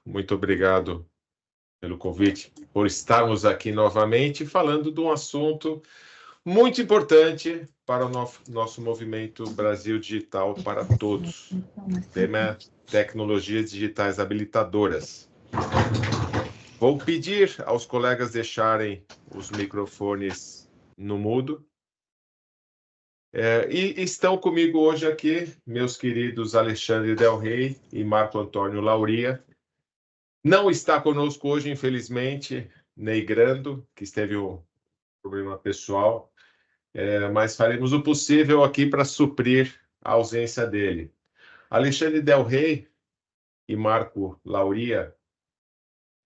muito obrigado pelo convite, por estarmos aqui novamente falando de um assunto muito importante para o nosso movimento Brasil Digital para Todos. O tema é tecnologias digitais habilitadoras. Vou pedir aos colegas deixarem os microfones no mudo. E estão comigo hoje aqui meus queridos Alexandre Del Rey e Marco Antônio Lauria. Não está conosco hoje, infelizmente, Ney Grando, que teve um problema pessoal, mas faremos o possível aqui para suprir a ausência dele. Alexandre Del Rey e Marco Lauria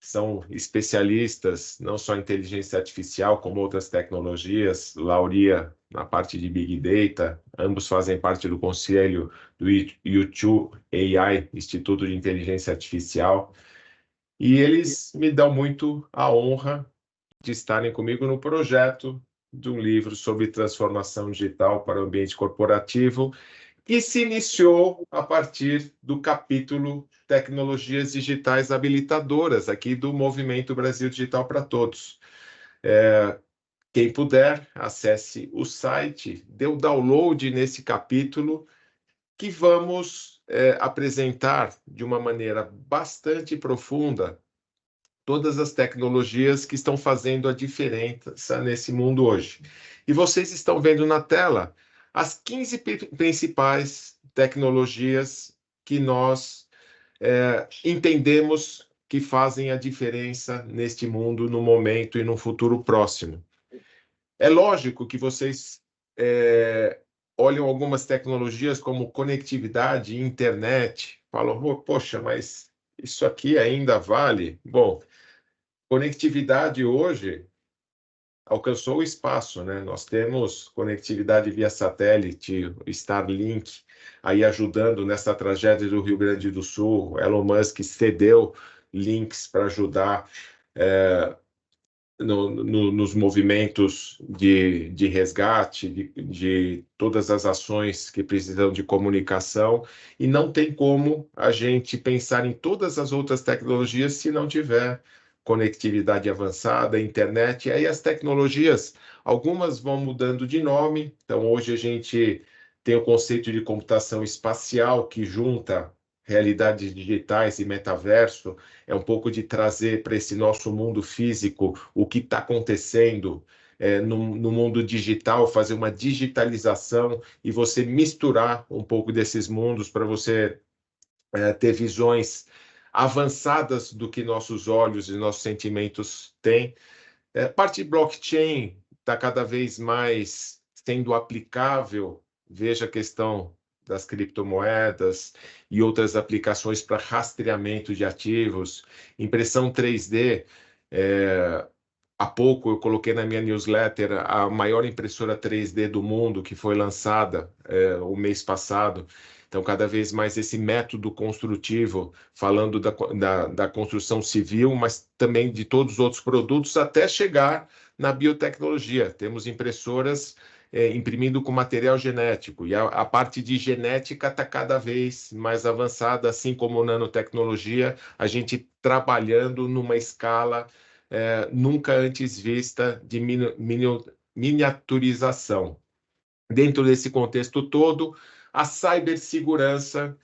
são especialistas não só em inteligência artificial, como outras tecnologias. Lauria na parte de Big Data, ambos fazem parte do conselho do U2 AI, Instituto de Inteligência Artificial, e eles me dão muito a honra de estarem comigo no projeto de um livro sobre transformação digital para o ambiente corporativo, que se iniciou a partir do capítulo Tecnologias Digitais Habilitadoras, aqui do Movimento Brasil Digital para Todos. Quem puder, acesse o site, dê o download nesse capítulo, que vamos apresentar de uma maneira bastante profunda todas as tecnologias que estão fazendo a diferença nesse mundo hoje. E vocês estão vendo na tela as 15 principais tecnologias que nós entendemos que fazem a diferença neste mundo, no momento e no futuro próximo. É lógico que vocês olham algumas tecnologias como conectividade e internet, falam, poxa, mas isso aqui ainda vale? Bom, conectividade hoje alcançou o espaço, né? Nós temos conectividade via satélite, o Starlink, aí ajudando nessa tragédia do Rio Grande do Sul. Elon Musk cedeu links para ajudar nos movimentos de resgate, de todas as ações que precisam de comunicação, e não tem como a gente pensar em todas as outras tecnologias se não tiver conectividade avançada, internet. E aí as tecnologias, algumas vão mudando de nome. Então hoje a gente tem o conceito de computação espacial, que junta realidades digitais e metaverso, é um pouco de trazer para esse nosso mundo físico o que está acontecendo no mundo digital, fazer uma digitalização e você misturar um pouco desses mundos para você ter visões avançadas do que nossos olhos e nossos sentimentos têm. Parte de blockchain está cada vez mais sendo aplicável. Veja a questão das criptomoedas e outras aplicações para rastreamento de ativos, impressão 3D. Há pouco eu coloquei na minha newsletter a maior impressora 3D do mundo, que foi lançada o mês passado. Então, cada vez mais esse método construtivo, falando da construção civil, mas também de todos os outros produtos, até chegar na biotecnologia. Temos impressoras imprimindo com material genético, e a parte de genética está cada vez mais avançada, assim como nanotecnologia, a gente trabalhando numa escala nunca antes vista de miniaturização. Dentro desse contexto todo, a cibersegurança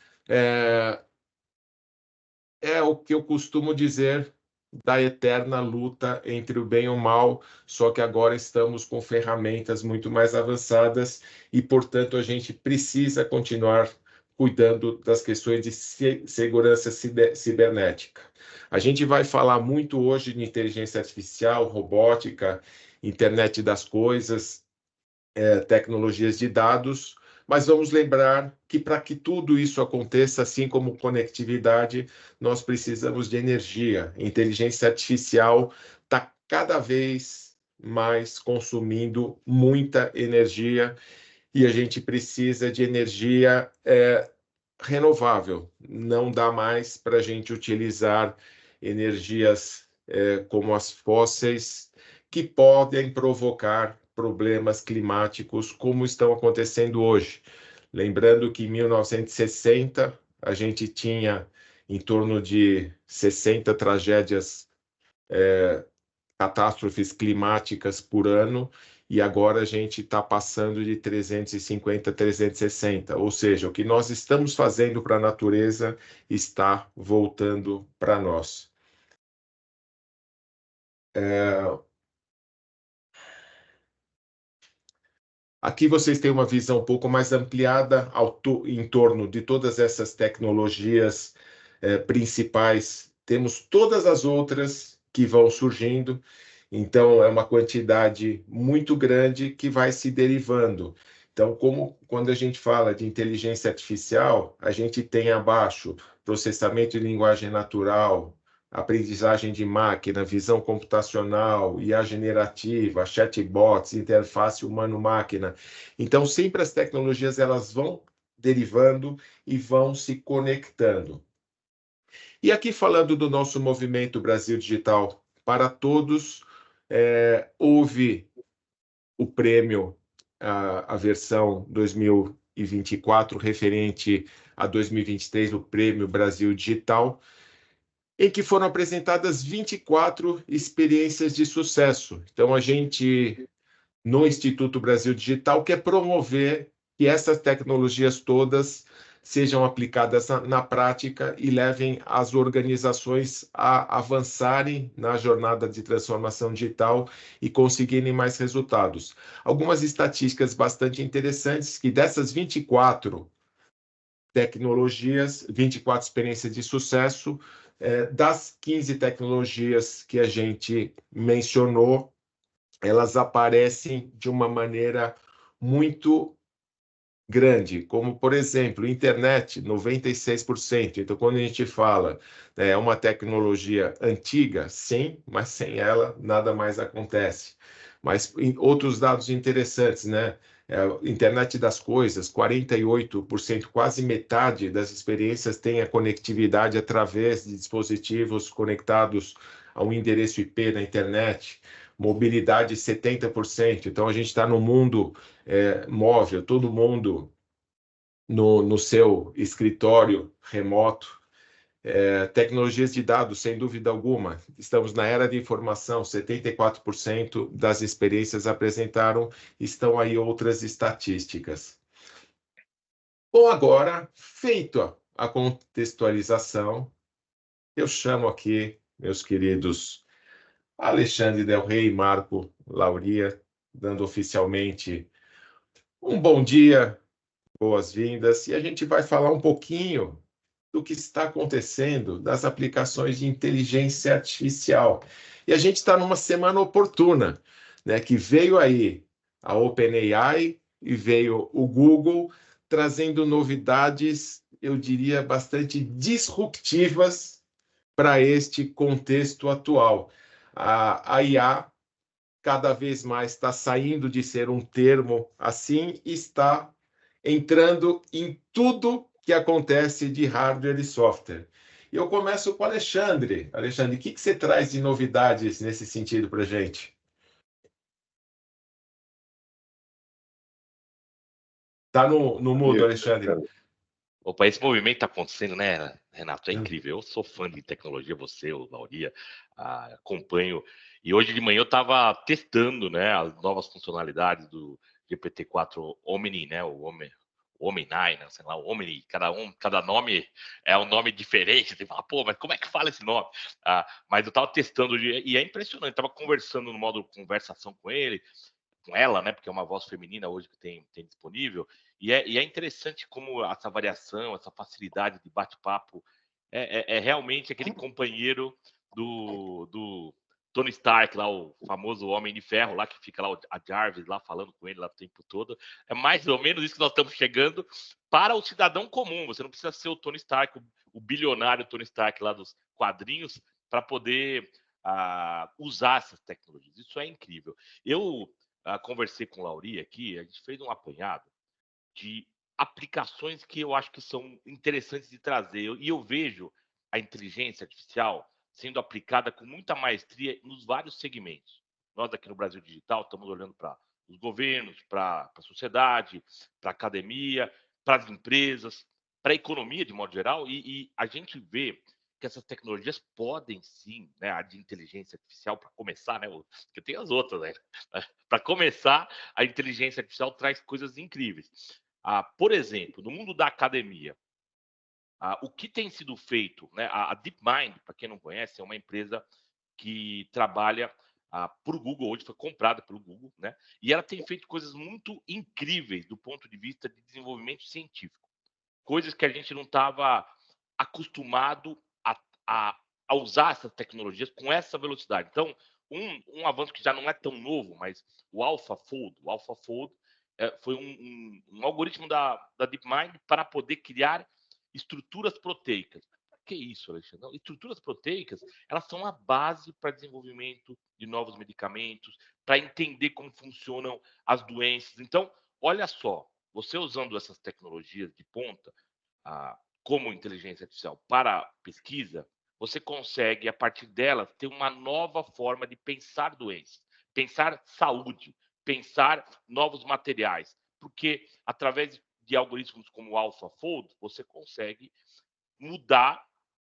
é o que eu costumo dizer da eterna luta entre o bem e o mal, só que agora estamos com ferramentas muito mais avançadas e, portanto, a gente precisa continuar cuidando das questões de segurança cibernética. A gente vai falar muito hoje de inteligência artificial, robótica, internet das coisas, tecnologias de dados, mas vamos lembrar que para que tudo isso aconteça, assim como conectividade, nós precisamos de energia. Inteligência artificial está cada vez mais consumindo muita energia e a gente precisa de energia renovável. Não dá mais para a gente utilizar energias como as fósseis, que podem provocar problemas climáticos como estão acontecendo hoje. Lembrando que em 1960 a gente tinha em torno de 60 tragédias, catástrofes climáticas por ano, e agora a gente está passando de 350 a 360, ou seja, o que nós estamos fazendo para a natureza está voltando para nós. Aqui vocês têm uma visão um pouco mais ampliada em torno de todas essas tecnologias principais. Temos todas as outras que vão surgindo, então é uma quantidade muito grande que vai se derivando. Então, como quando a gente fala de inteligência artificial, a gente tem abaixo processamento de linguagem natural, aprendizagem de máquina, visão computacional, IA generativa, chatbots, interface humano-máquina. Então, sempre as tecnologias elas vão derivando e vão se conectando. E aqui falando do nosso movimento Brasil Digital para Todos, houve o prêmio, a versão 2024, referente a 2023, o prêmio Brasil Digital, em que foram apresentadas 24 experiências de sucesso. Então, a gente, no Instituto Brasil Digital, quer promover que essas tecnologias todas sejam aplicadas na prática e levem as organizações a avançarem na jornada de transformação digital e conseguirem mais resultados. Algumas estatísticas bastante interessantes, que dessas 24 tecnologias, 24 experiências de sucesso, das 15 tecnologias que a gente mencionou, elas aparecem de uma maneira muito grande, como, por exemplo, internet, 96%. Então, quando a gente fala, é uma tecnologia antiga, sim, mas sem ela nada mais acontece. Mas outros dados interessantes, né? Internet das coisas, 48%, quase metade das experiências tem a conectividade através de dispositivos conectados a um endereço IP na internet. Mobilidade, 70%. Então, a gente está no mundo móvel, todo mundo no seu escritório remoto. Tecnologias de dados, sem dúvida alguma. Estamos na era de informação, 74% das experiências apresentaram, estão aí outras estatísticas. Bom, agora, feito a contextualização, eu chamo aqui meus queridos Alexandre Del Rey e Marco Lauria, dando oficialmente um bom dia, boas-vindas, e a gente vai falar um pouquinho do que está acontecendo das aplicações de inteligência artificial. E a gente está numa semana oportuna, né, que veio aí a OpenAI e veio o Google trazendo novidades, eu diria, bastante disruptivas para este contexto atual. A IA cada vez mais está saindo de ser um termo assim e está entrando em tudo que acontece de hardware e software. E eu começo com o Alexandre. Alexandre, o que você traz de novidades nesse sentido para a gente? Está no mudo, Alexandre. Opa, esse movimento está acontecendo, né, Renato? É incrível. Eu sou fã de tecnologia, você, o Lauria, acompanho. E hoje de manhã eu estava testando, né, as novas funcionalidades do GPT-4 Omni, né, o Omni, né, sei lá, o Omni. Cada nome é um nome diferente. Você fala, pô, mas como é que fala esse nome? Mas eu estava testando e é impressionante. Estava conversando no modo conversação com ela, né? Porque é uma voz feminina hoje que tem disponível. E é interessante como essa variação, essa facilidade de bate-papo é realmente aquele companheiro do Tony Stark, lá, o famoso Homem de Ferro, lá que fica lá, a Jarvis lá falando com ele lá o tempo todo. É mais ou menos isso que nós estamos chegando para o cidadão comum. Você não precisa ser o Tony Stark, o bilionário Tony Stark lá dos quadrinhos, para poder usar essas tecnologias. Isso é incrível. Eu conversei com o Lauri aqui, a gente fez um apanhado de aplicações que eu acho que são interessantes de trazer. E eu vejo a inteligência artificial sendo aplicada com muita maestria nos vários segmentos. Nós aqui no Brasil Digital estamos olhando para os governos, para a sociedade, para a academia, para as empresas. para a economia de modo geral, e a gente vê que essas tecnologias podem sim, né, a de inteligência artificial para começar, né, porque tem as outras, né? Para começar, a inteligência artificial traz coisas incríveis. Por exemplo, no mundo da academia, o que tem sido feito, né? A DeepMind, para quem não conhece, é uma empresa que trabalha para o Google, hoje foi comprada pelo Google, né? E ela tem feito coisas muito incríveis do ponto de vista de desenvolvimento científico, coisas que a gente não estava acostumado a, a usar essas tecnologias com essa velocidade. Então, um avanço que já não é tão novo, mas o AlphaFold foi um algoritmo da DeepMind para poder criar estruturas proteicas. Que isso, Alexandre? Não, estruturas proteicas, elas são a base para desenvolvimento de novos medicamentos, para entender como funcionam as doenças. Então, olha só, você usando essas tecnologias de ponta, como inteligência artificial para pesquisa, você consegue, a partir delas, ter uma nova forma de pensar doenças, pensar saúde, pensar novos materiais. Porque, através de algoritmos como o AlphaFold, você consegue mudar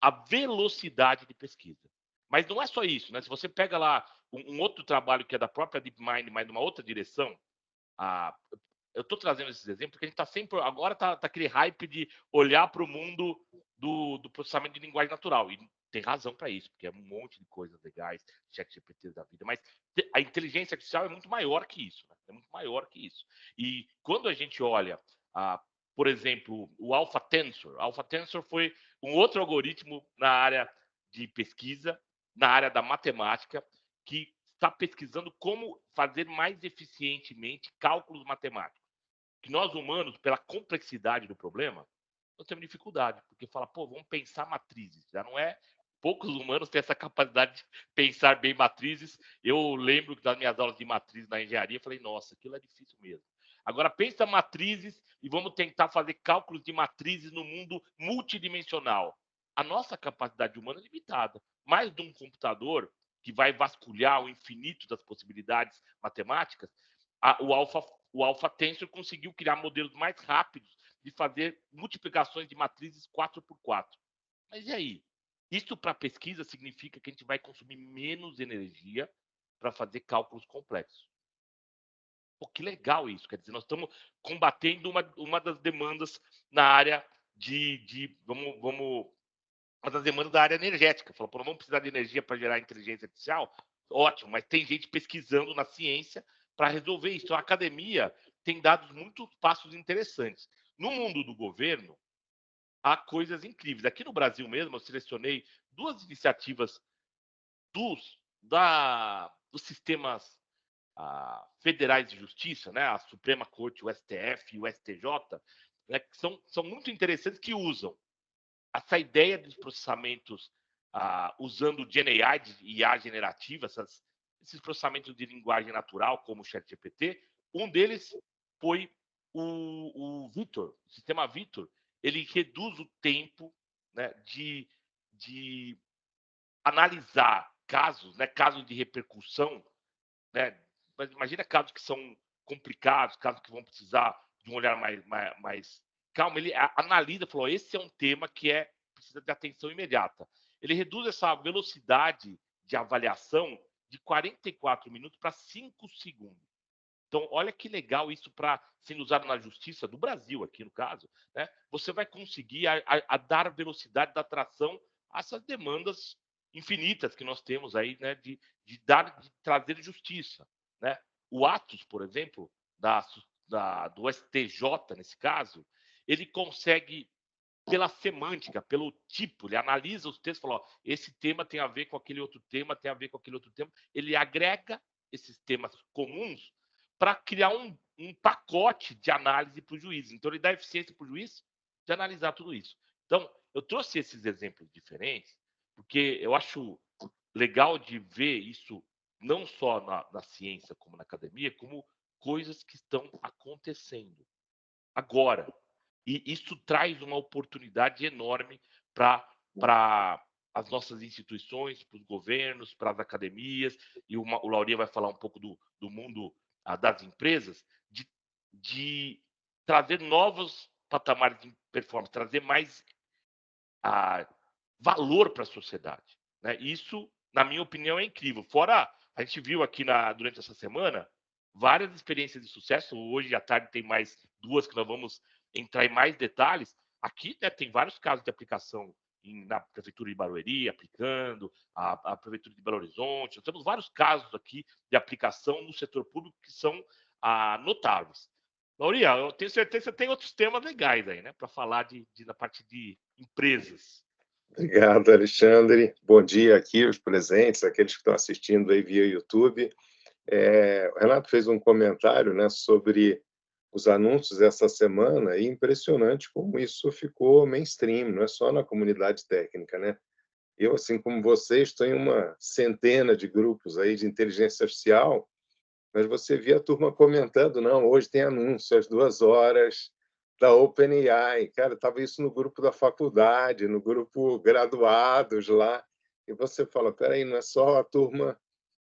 a velocidade de pesquisa. Mas não é só isso, né? Se você pega lá um outro trabalho que é da própria DeepMind, mas numa outra direção, a, eu estou trazendo esses exemplos porque a gente está sempre. Agora está aquele hype de olhar para o mundo do processamento de linguagem natural. E tem razão para isso, porque é um monte de coisas legais, ChatGPT da vida. Mas a inteligência artificial é muito maior que isso. Né? É muito maior que isso. E quando a gente olha, por exemplo, o Alpha Tensor. Alpha Tensor foi um outro algoritmo na área de pesquisa, na área da matemática, que está pesquisando como fazer mais eficientemente cálculos matemáticos. Que nós humanos, pela complexidade do problema, nós temos dificuldade, porque fala, pô, vamos pensar matrizes. Já não é. Poucos humanos têm essa capacidade de pensar bem matrizes. Eu lembro das minhas aulas de matriz na engenharia, falei, nossa, aquilo é difícil mesmo. Agora pensa matrizes e vamos tentar fazer cálculos de matrizes no mundo multidimensional. A nossa capacidade humana é limitada. Mais de um computador que vai vasculhar o infinito das possibilidades matemáticas, o Alpha Tensor conseguiu criar modelos mais rápidos de fazer multiplicações de matrizes 4x4. Mas e aí? Isso para pesquisa significa que a gente vai consumir menos energia para fazer cálculos complexos. Pô, que legal isso. Quer dizer, nós estamos combatendo uma das demandas na área uma das demandas da área energética. Falou, pô, não vamos precisar de energia para gerar inteligência artificial? Ótimo, mas tem gente pesquisando na ciência para resolver isso. Então, a academia tem dado muitos passos interessantes. No mundo do governo, há coisas incríveis. Aqui no Brasil mesmo, eu selecionei duas iniciativas dos sistemas federais de justiça, né? A Suprema Corte, o STF e o STJ, né? Que são muito interessantes, que usam essa ideia dos processamentos usando GenAI, IA generativa, esses processamentos de linguagem natural, como o ChatGPT. Um deles foi o Vitor, o sistema Vitor. Ele reduz o tempo, né, de analisar casos, né, casos de repercussão, né? Mas imagina casos que são complicados, casos que vão precisar de um olhar mais calmo. Ele analisa, falou: esse é um tema que precisa de atenção imediata. Ele reduz essa velocidade de avaliação de 44 minutos para 5 segundos. Então, olha que legal isso para sendo usado na justiça do Brasil, aqui no caso, né? Você vai conseguir a dar velocidade da atração a essas demandas infinitas que nós temos aí, né? De trazer justiça, né? O Atos, por exemplo, do STJ, nesse caso, ele consegue, pela semântica, pelo tipo, ele analisa os textos e fala: ó, esse tema tem a ver com aquele outro tema, tem a ver com aquele outro tema. Ele agrega esses temas comuns para criar um pacote de análise para o juiz. Então, ele dá eficiência para o juiz de analisar tudo isso. Então, eu trouxe esses exemplos diferentes, porque eu acho legal de ver isso não só na ciência como na academia, como coisas que estão acontecendo agora. E isso traz uma oportunidade enorme para as nossas instituições, para os governos, para as academias, e o Lauria vai falar um pouco do mundo das empresas, de trazer patamar de performance, trazer mais valor para a sociedade, né? Isso, na minha opinião, é incrível. Fora, a gente viu aqui durante essa semana várias experiências de sucesso. Hoje à tarde tem mais duas que nós vamos entrar em mais detalhes. Aqui, né, tem vários casos de aplicação na Prefeitura de Barueri, aplicando, a Prefeitura de Belo Horizonte. Nós temos vários casos aqui de aplicação no setor público que são notáveis. Lauria, eu tenho certeza que você tem outros temas legais aí, né, para falar da parte de empresas. Obrigado, Alexandre. Bom dia aqui, os presentes, aqueles que estão assistindo aí via YouTube. O Renato fez um comentário, né, sobre os anúncios essa semana, e impressionante como isso ficou mainstream, não é só na comunidade técnica, né? Eu, assim como você, estou em uma centena de grupos aí de inteligência artificial, mas você via a turma comentando, não, hoje tem anúncio às 2 horas da OpenAI. Cara, estava isso no grupo da faculdade, no grupo graduados lá, e você fala, peraí, não é só a turma,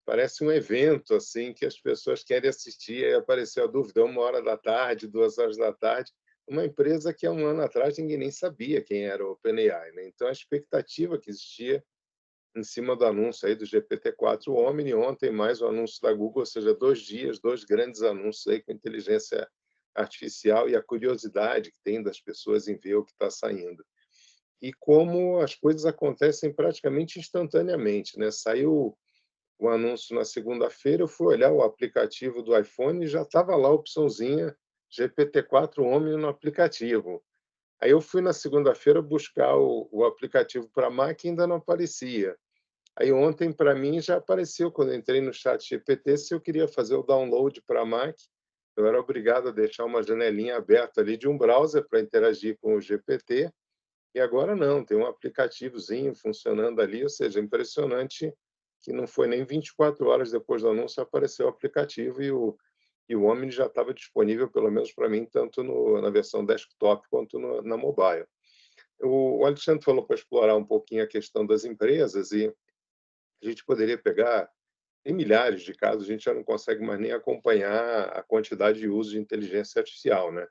parece um evento assim que as pessoas querem assistir, aí apareceu a dúvida, 1 hora da tarde, 2 horas da tarde, uma empresa que há um ano atrás ninguém nem sabia quem era o OpenAI, né? Então a expectativa que existia em cima do anúncio aí do GPT-4 Omni, ontem mais o anúncio da Google, ou seja, 2 dias, 2 grandes anúncios aí com inteligência artificial e a curiosidade que tem das pessoas em ver o que está saindo. E como as coisas acontecem praticamente instantaneamente, né? Saiu o anúncio na segunda-feira, eu fui olhar o aplicativo do iPhone e já estava lá a opçãozinha GPT-4 Omni no aplicativo. Aí eu fui na segunda-feira buscar o aplicativo para Mac e ainda não aparecia. Aí ontem, para mim, já apareceu, quando eu entrei no chat GPT, se eu queria fazer o download para Mac, eu era obrigado a deixar uma janelinha aberta ali de um browser para interagir com o GPT, e agora não, tem um aplicativozinho funcionando ali, ou seja, impressionante que não foi nem 24 horas depois do anúncio apareceu o aplicativo e o Omni já estava disponível, pelo menos para mim, tanto na versão desktop quanto na mobile. O Alexandre falou para explorar um pouquinho a questão das empresas e a gente poderia pegar, tem milhares de casos, a gente já não consegue mais nem acompanhar a quantidade de uso de inteligência artificial, né?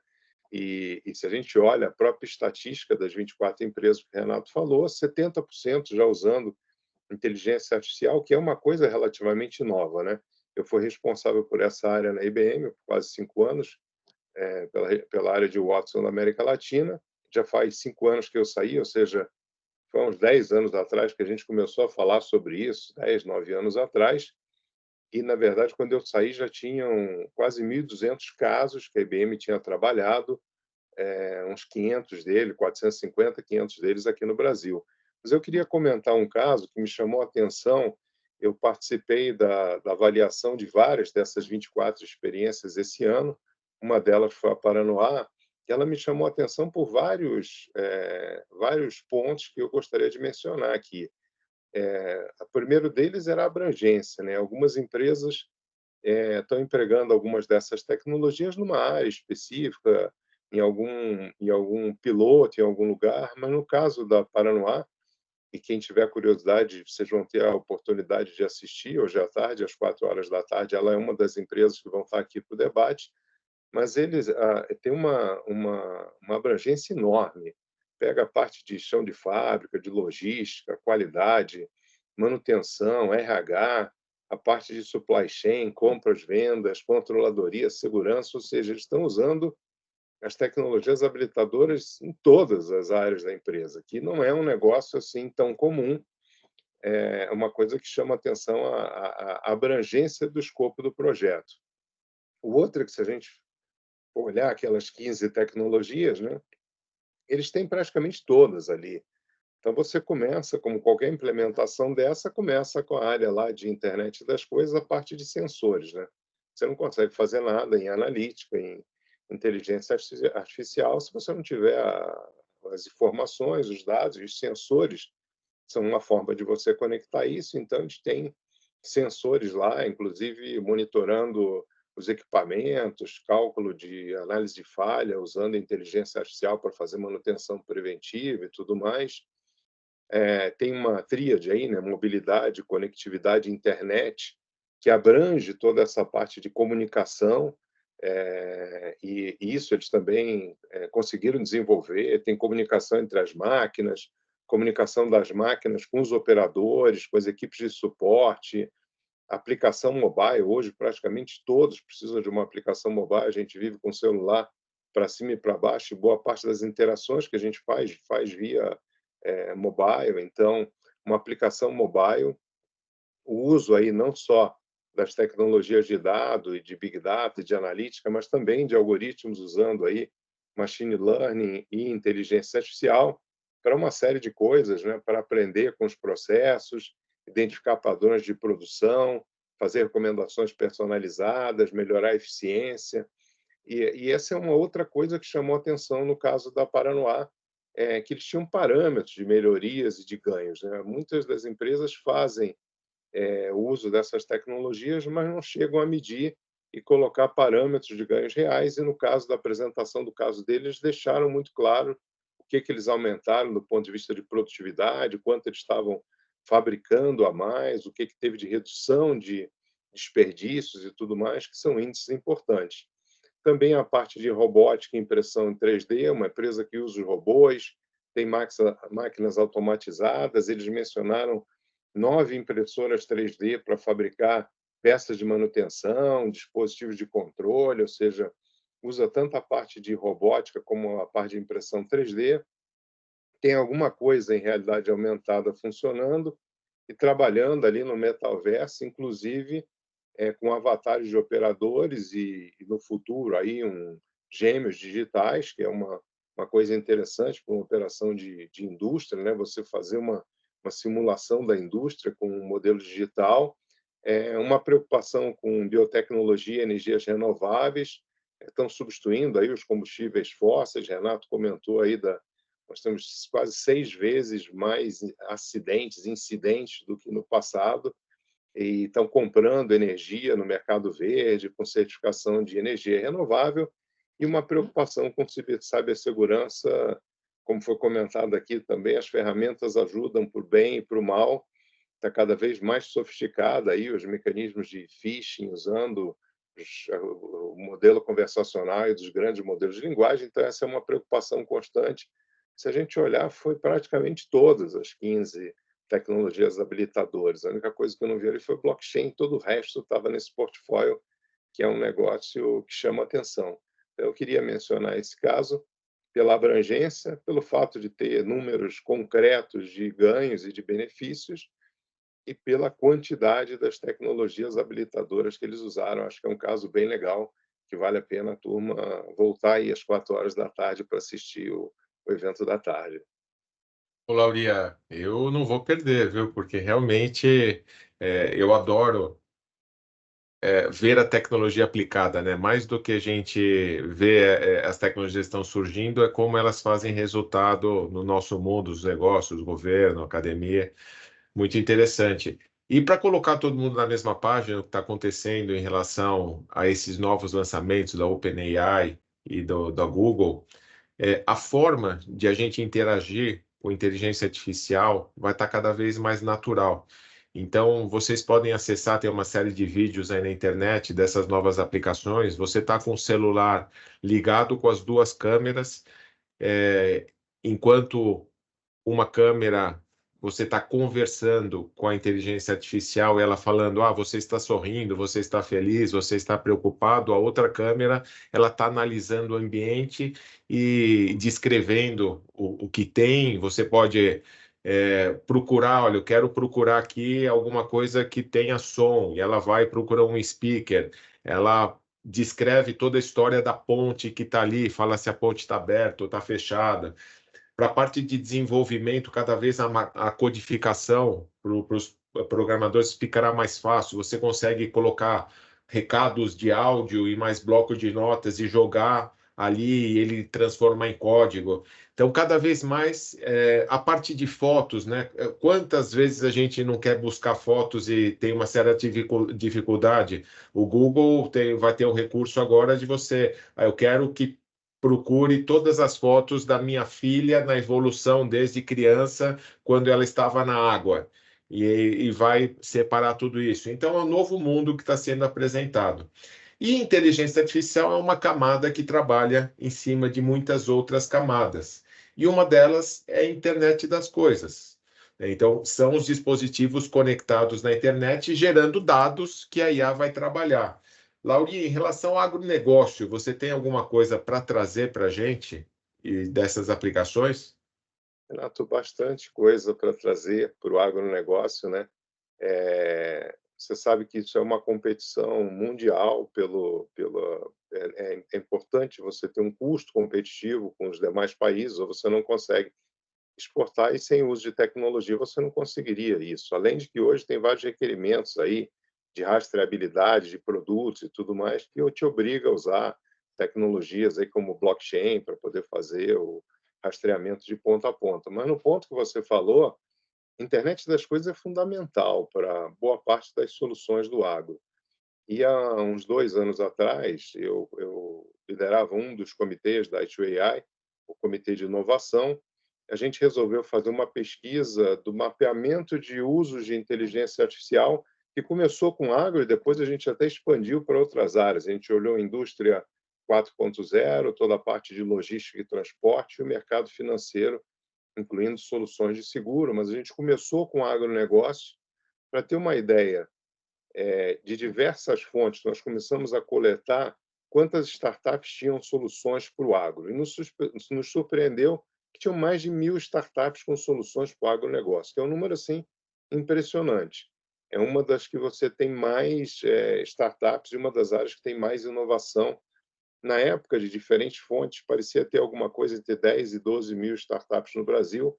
E se a gente olha a própria estatística das 24 empresas que o Renato falou, 70% já usando inteligência artificial, que é uma coisa relativamente nova, né? Eu fui responsável por essa área na IBM por quase 5 anos, pela área de Watson na América Latina. Já faz 5 anos que eu saí, ou seja, foi uns 10 anos atrás que a gente começou a falar sobre isso, 10, 9 anos atrás. E, na verdade, quando eu saí, já tinham quase 1.200 casos que a IBM tinha trabalhado, uns 500 deles, 450, 500 deles aqui no Brasil. Mas eu queria comentar um caso que me chamou a atenção. Eu participei da avaliação de várias dessas 24 experiências esse ano. Uma delas foi a Paranoá, e ela me chamou a atenção por vários pontos que eu gostaria de mencionar aqui. O primeiro deles era a abrangência, né? Algumas empresas estão empregando algumas dessas tecnologias numa área específica, em algum piloto, em algum lugar, mas no caso da Paranoá, e quem tiver curiosidade, vocês vão ter a oportunidade de assistir hoje à tarde, às 4 horas da tarde, ela é uma das empresas que vão estar aqui para o debate, mas eles têm uma abrangência enorme. Pega a parte de chão de fábrica, de logística, qualidade, manutenção, RH, a parte de supply chain, compras, vendas, controladoria, segurança, ou seja, eles estão usando as tecnologias habilitadoras em todas as áreas da empresa, que não é um negócio assim tão comum, é uma coisa que chama atenção a abrangência do escopo do projeto. O outro é que, se a gente olhar aquelas 15 tecnologias, né, eles têm praticamente todas ali. Então, você começa, como qualquer implementação dessa, começa com a área lá de internet das coisas, a parte de sensores, né? Você não consegue fazer nada em analítica, em inteligência artificial, se você não tiver as informações, os dados, os sensores são uma forma de você conectar isso. Então, a gente tem sensores lá, inclusive monitorando os equipamentos, cálculo de análise de falha, usando inteligência artificial para fazer manutenção preventiva e tudo mais. Tem uma tríade aí, né? Mobilidade, conectividade, internet, que abrange toda essa parte de comunicação. e isso eles também conseguiram desenvolver. Tem comunicação entre as máquinas, comunicação das máquinas com os operadores, com as equipes de suporte, aplicação mobile. Hoje, praticamente todos precisam de uma aplicação mobile. A gente vive com o celular para cima e para baixo, e boa parte das interações que a gente faz via mobile. Então, uma aplicação mobile, o uso aí não só das tecnologias de dado e de big data e de analítica, mas também de algoritmos usando aí machine learning e inteligência artificial para uma série de coisas, né? Para aprender com os processos, identificar padrões de produção, fazer recomendações personalizadas, melhorar a eficiência. E essa é uma outra coisa que chamou atenção no caso da Paranoá, que eles tinham parâmetros de melhorias e de ganhos, né? Muitas das empresas fazem o uso dessas tecnologias, mas não chegam a medir e colocar parâmetros de ganhos reais. E no caso da apresentação do caso deles, deixaram muito claro o que eles aumentaram do ponto de vista de produtividade, quanto eles estavam fabricando a mais, o que teve de redução de desperdícios e tudo mais, que são índices importantes. Também a parte de robótica e impressão em 3D, uma empresa que usa os robôs, tem máquinas automatizadas. Eles mencionaram 9 impressoras 3D para fabricar peças de manutenção, dispositivos de controle, ou seja, usa tanto a parte de robótica como a parte de impressão 3D. Tem alguma coisa em realidade aumentada funcionando e trabalhando ali no metaverso, inclusive com avatares de operadores e no futuro aí gêmeos digitais, que é uma coisa interessante para uma operação de indústria, né? Você fazer uma simulação da indústria com um modelo digital, uma preocupação com biotecnologia e energias renováveis, estão substituindo aí os combustíveis fósseis. Renato comentou aí nós temos quase 6 vezes mais incidentes do que no passado, e estão comprando energia no mercado verde com certificação de energia renovável, e uma preocupação com cibersegurança, como foi comentado aqui também. As ferramentas ajudam para o bem e para o mal, está cada vez mais sofisticada aí os mecanismos de phishing, usando o modelo conversacional e dos grandes modelos de linguagem. Então, essa é uma preocupação constante. Se a gente olhar, foi praticamente todas as 15 tecnologias habilitadoras. A única coisa que eu não vi ali foi blockchain, todo o resto estava nesse portfólio, que é um negócio que chama atenção. Então, eu queria mencionar esse caso pela abrangência, pelo fato de ter números concretos de ganhos e de benefícios, e pela quantidade das tecnologias habilitadoras que eles usaram. Acho que é um caso bem legal, que vale a pena a turma voltar aí às 4h para assistir o evento da tarde. Ô, Lauria, eu não vou perder, viu? Porque realmente eu adoro ver a tecnologia aplicada, né? Mais do que a gente ver as tecnologias que estão surgindo, é como elas fazem resultado no nosso mundo, os negócios, governo, academia. Muito interessante. E para colocar todo mundo na mesma página, o que está acontecendo em relação a esses novos lançamentos da OpenAI e da Google, a forma de a gente interagir com inteligência artificial vai estar cada vez mais natural. Então, vocês podem acessar, tem uma série de vídeos aí na internet dessas novas aplicações. Você está com o celular ligado com as duas câmeras, enquanto uma câmera você está conversando com a inteligência artificial, ela falando, você está sorrindo, você está feliz, você está preocupado. A outra câmera, ela está analisando o ambiente e descrevendo o que tem. Você pode procurar, olha, eu quero procurar aqui alguma coisa que tenha som, e ela vai procurar um speaker, ela descreve toda a história da ponte que está ali, fala se a ponte está aberta ou está fechada. Para a parte de desenvolvimento, cada vez a codificação para os programadores ficará mais fácil. Você consegue colocar recados de áudio e mais blocos de notas e jogar ali e ele transformar em código. Então, cada vez mais, a parte de fotos, né? Quantas vezes a gente não quer buscar fotos e tem uma certa dificuldade? O Google vai ter um recurso agora de você, eu quero que procure todas as fotos da minha filha na evolução desde criança, quando ela estava na água, e vai separar tudo isso. Então, é um novo mundo que está sendo apresentado. E inteligência artificial é uma camada que trabalha em cima de muitas outras camadas. E uma delas é a internet das coisas. Então, são os dispositivos conectados na internet gerando dados que a IA vai trabalhar. Laurinha, em relação ao agronegócio, você tem alguma coisa para trazer para a gente e dessas aplicações? Renato, bastante coisa para trazer para o agronegócio, né? Você sabe que isso é uma competição mundial é importante você ter um custo competitivo com os demais países, ou você não consegue exportar, e sem uso de tecnologia você não conseguiria isso. Além de que hoje tem vários requerimentos aí de rastreabilidade de produtos e tudo mais que te obriga a usar tecnologias aí como blockchain para poder fazer o rastreamento de ponta a ponta. Mas no ponto que você falou, a internet das coisas é fundamental para boa parte das soluções do agro. E há uns 2 anos atrás, eu liderava um dos comitês da I2AI, o Comitê de Inovação. A gente resolveu fazer uma pesquisa do mapeamento de usos de inteligência artificial, que começou com agro e depois a gente até expandiu para outras áreas. A gente olhou a indústria 4.0, toda a parte de logística e transporte e o mercado financeiro, incluindo soluções de seguro, mas a gente começou com agronegócio. Para ter uma ideia, de diversas fontes, nós começamos a coletar quantas startups tinham soluções para o agro. E nos surpreendeu que tinham mais de 1.000 startups com soluções para o agronegócio, que é um número assim impressionante. É uma das que você tem mais startups e uma das áreas que tem mais inovação. Na época, de diferentes fontes, parecia ter alguma coisa entre 10 e 12 mil startups no Brasil.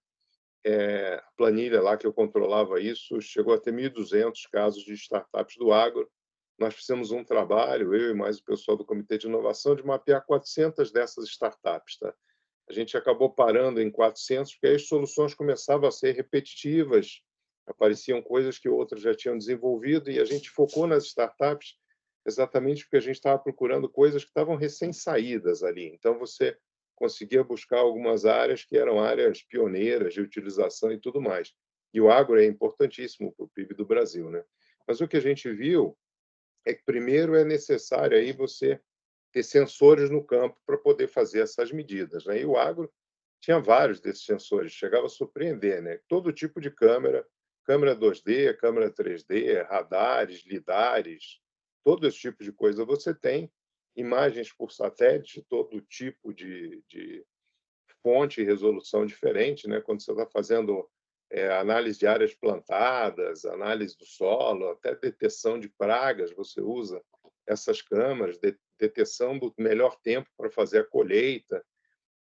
A planilha lá que eu controlava isso chegou a ter 1.200 casos de startups do agro. Nós fizemos um trabalho, eu e mais o pessoal do Comitê de Inovação, de mapear 400 dessas startups. Tá? A gente acabou parando em 400, porque aí as soluções começavam a ser repetitivas, apareciam coisas que outras já tinham desenvolvido, e a gente focou nas startups exatamente porque a gente estava procurando coisas que estavam recém-saídas ali. Então, você conseguia buscar algumas áreas que eram áreas pioneiras de utilização e tudo mais. E o agro é importantíssimo para o PIB do Brasil, né? Mas o que a gente viu é que primeiro é necessário aí você ter sensores no campo para poder fazer essas medidas, né? E o agro tinha vários desses sensores, chegava a surpreender, né? Todo tipo de câmera, câmera 2D, câmera 3D, radares, lidares, todo esse tipo de coisa você tem, imagens por satélite, todo tipo de fonte e resolução diferente, né? Quando você está fazendo análise de áreas plantadas, análise do solo, até detecção de pragas, você usa essas câmeras, detecção do melhor tempo para fazer a colheita,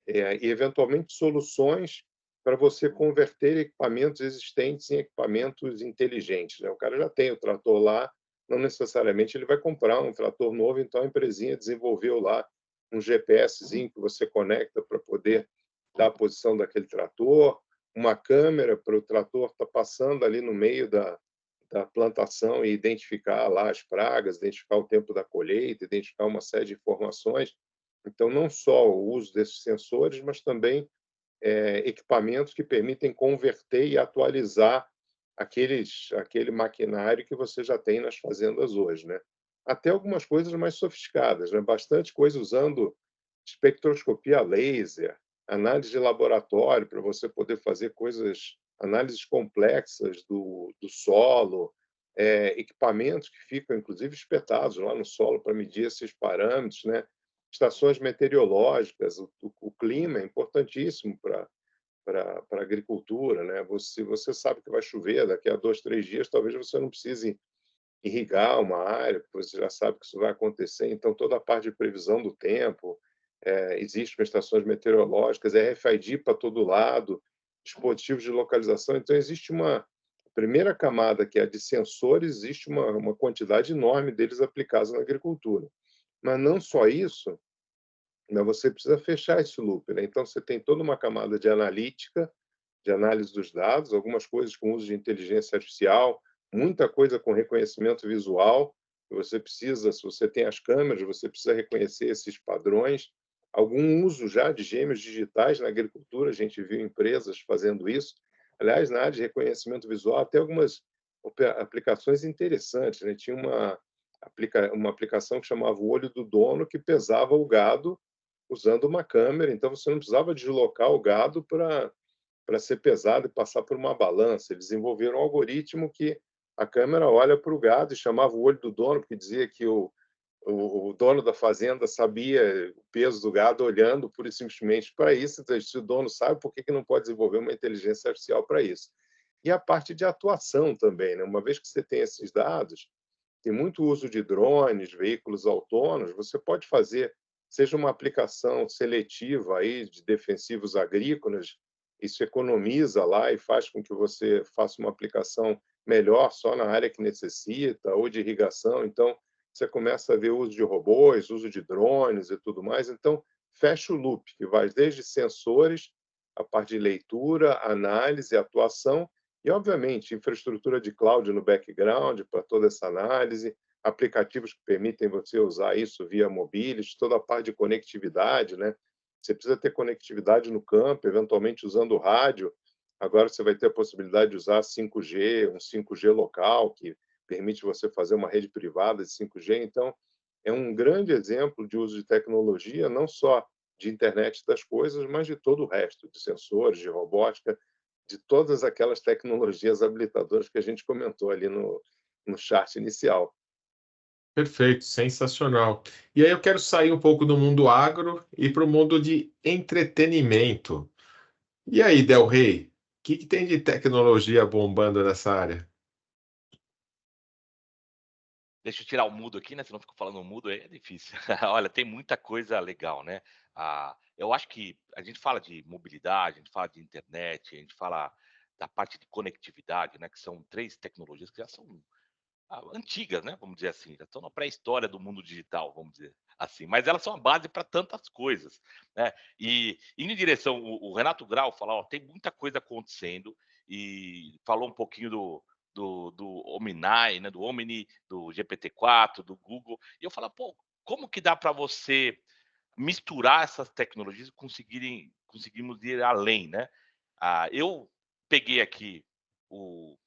e eventualmente soluções para você converter equipamentos existentes em equipamentos inteligentes, né? O cara já tem o trator lá, não necessariamente ele vai comprar um trator novo, então a empresinha desenvolveu lá um GPSzinho que você conecta para poder dar a posição daquele trator, uma câmera para o trator estar passando ali no meio da plantação e identificar lá as pragas, identificar o tempo da colheita, identificar uma série de informações. Então, não só o uso desses sensores, mas também equipamentos que permitem converter e atualizar aquele maquinário que você já tem nas fazendas hoje, né? Até algumas coisas mais sofisticadas, né? Bastante coisa usando espectroscopia laser, análise de laboratório para você poder fazer coisas, análises complexas do solo, equipamentos que ficam, inclusive, espetados lá no solo para medir esses parâmetros, né? Estações meteorológicas, o clima é importantíssimo para a agricultura, né? Você sabe que vai chover daqui a 2, 3 dias, talvez você não precise irrigar uma área, porque você já sabe que isso vai acontecer. Então, toda a parte de previsão do tempo, existem estações meteorológicas, RFID para todo lado, dispositivos de localização. Então, existe uma primeira camada, que é a de sensores, existe uma quantidade enorme deles aplicados na agricultura. Mas não só isso, mas você precisa fechar esse loop, né? Então, você tem toda uma camada de analítica, de análise dos dados, algumas coisas com uso de inteligência artificial, muita coisa com reconhecimento visual. Você precisa, se você tem as câmeras, você precisa reconhecer esses padrões. Algum uso já de gêmeos digitais na agricultura, a gente viu empresas fazendo isso. Aliás, na área de reconhecimento visual, até algumas aplicações interessantes, né? Tinha uma aplicação que chamava o olho do dono, que pesava o gado usando uma câmera, então você não precisava deslocar o gado para ser pesado e passar por uma balança. Eles desenvolveram um algoritmo que a câmera olha para o gado e chamava o olho do dono, porque dizia que o dono da fazenda sabia o peso do gado olhando pura e simplesmente para isso. Então, se o dono sabe, por que não pode desenvolver uma inteligência artificial para isso? E a parte de atuação também, né? Uma vez que você tem esses dados, tem muito uso de drones, veículos autônomos, você pode fazer, seja uma aplicação seletiva aí de defensivos agrícolas, isso economiza lá e faz com que você faça uma aplicação melhor só na área que necessita, ou de irrigação. Então, você começa a ver uso de robôs, uso de drones e tudo mais. Então, fecha o loop, que vai desde sensores, a parte de leitura, análise, atuação, e, obviamente, infraestrutura de cloud no background para toda essa análise, aplicativos que permitem você usar isso via mobiles, toda a parte de conectividade, né? Você precisa ter conectividade no campo, eventualmente usando rádio. Agora você vai ter a possibilidade de usar 5G, um 5G local, que permite você fazer uma rede privada de 5G. Então, é um grande exemplo de uso de tecnologia, não só de internet das coisas, mas de todo o resto, de sensores, de robótica, de todas aquelas tecnologias habilitadoras que a gente comentou ali no chat inicial. Perfeito, sensacional. E aí eu quero sair um pouco do mundo agro e para o mundo de entretenimento. E aí, Del Rey, o que tem de tecnologia bombando nessa área? Deixa eu tirar o mudo aqui, né, senão eu fico falando mudo, aí é difícil. Olha, tem muita coisa legal, né. Eu acho que a gente fala de mobilidade, a gente fala de internet, a gente fala da parte de conectividade, né, que são 3 tecnologias que já são, antigas, né, vamos dizer assim, já estão na pré-história do mundo digital, vamos dizer assim, mas elas são a base para tantas coisas, né. E indo em direção o Renato Grau falou: "Ó, tem muita coisa acontecendo", e falou um pouquinho do Omni, né, do Omni, do GPT-4, do Google, e eu falo: "Pô, como que dá para você misturar essas tecnologias e conseguimos ir além, né?" Eu peguei aqui o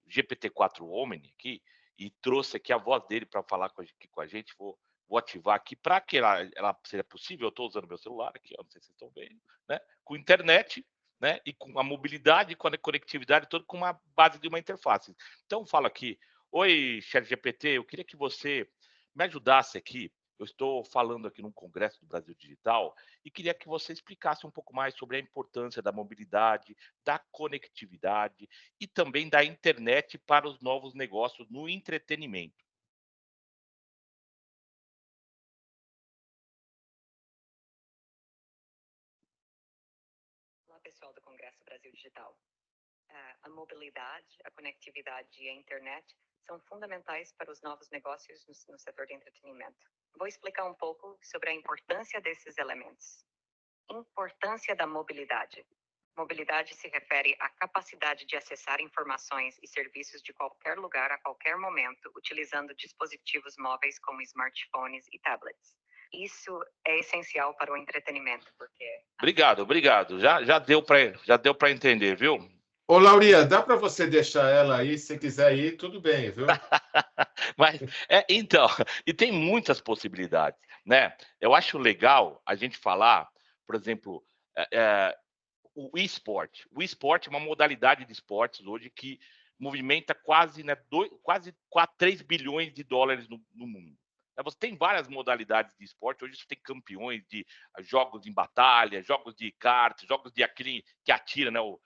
GPT-4 Omni aqui e trouxe aqui a voz dele para falar aqui com a gente. Vou ativar aqui para que ela seja possível. Eu estou usando meu celular aqui, ó, não sei se vocês estão vendo, né? Com internet, né? E com a mobilidade, com a conectividade, toda com uma base de uma interface. Então, eu falo aqui: oi, ChatGPT, eu queria que você me ajudasse aqui. Eu estou falando aqui num congresso do Brasil Digital e queria que você explicasse um pouco mais sobre a importância da mobilidade, da conectividade e também da internet para os novos negócios no entretenimento. Olá, pessoal do Congresso Brasil Digital. A mobilidade, a conectividade e a internet são fundamentais para os novos negócios no setor de entretenimento. Vou explicar um pouco sobre a importância desses elementos. Importância da mobilidade. Mobilidade se refere à capacidade de acessar informações e serviços de qualquer lugar a qualquer momento, utilizando dispositivos móveis como smartphones e tablets. Isso é essencial para o entretenimento, porque... Obrigado. Já deu para entender, viu? Ô, Lauria, dá para você deixar ela aí? Se quiser ir, tudo bem, viu? Mas, então, e tem muitas possibilidades, né? Eu acho legal a gente falar, por exemplo, o esporte. O esporte é uma modalidade de esportes hoje que movimenta quase, né, quase 3 bilhões de dólares no mundo. Você tem várias modalidades de esporte. Hoje você tem campeões de jogos em batalha, jogos de kart, jogos de aquele que atira, né, o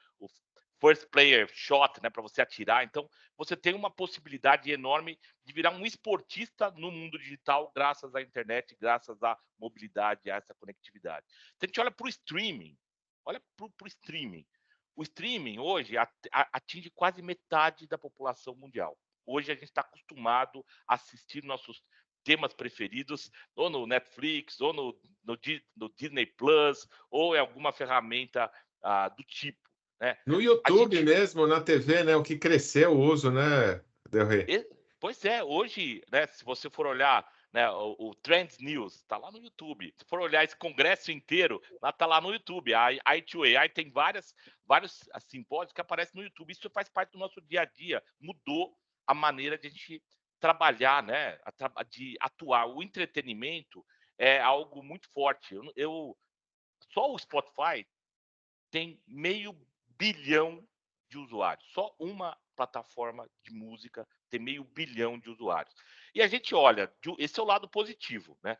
first player shot, né, para você atirar. Então, você tem uma possibilidade enorme de virar um esportista no mundo digital, graças à internet, graças à mobilidade, a essa conectividade. Então, a gente olha para o streaming. Olha para o streaming. O streaming hoje atinge quase metade da população mundial. Hoje a gente está acostumado a assistir nossos temas preferidos ou no Netflix, ou no Disney Plus, ou em alguma ferramenta do tipo, né? No A YouTube gente mesmo, na TV, né? O que cresceu o uso, né, Del Rey? Pois é, hoje, né, se você for olhar, né, o Trends News, está lá no YouTube. Se for olhar esse congresso inteiro, está lá no YouTube. A I2AI tem vários simpósios que aparecem no YouTube. Isso faz parte do nosso dia a dia. Mudou a maneira de a gente trabalhar, né, de atuar. O entretenimento é algo muito forte. Só o Spotify tem 500 milhão de usuários. Só uma plataforma de música tem 500 milhão de usuários. E a gente olha, esse é o lado positivo, né?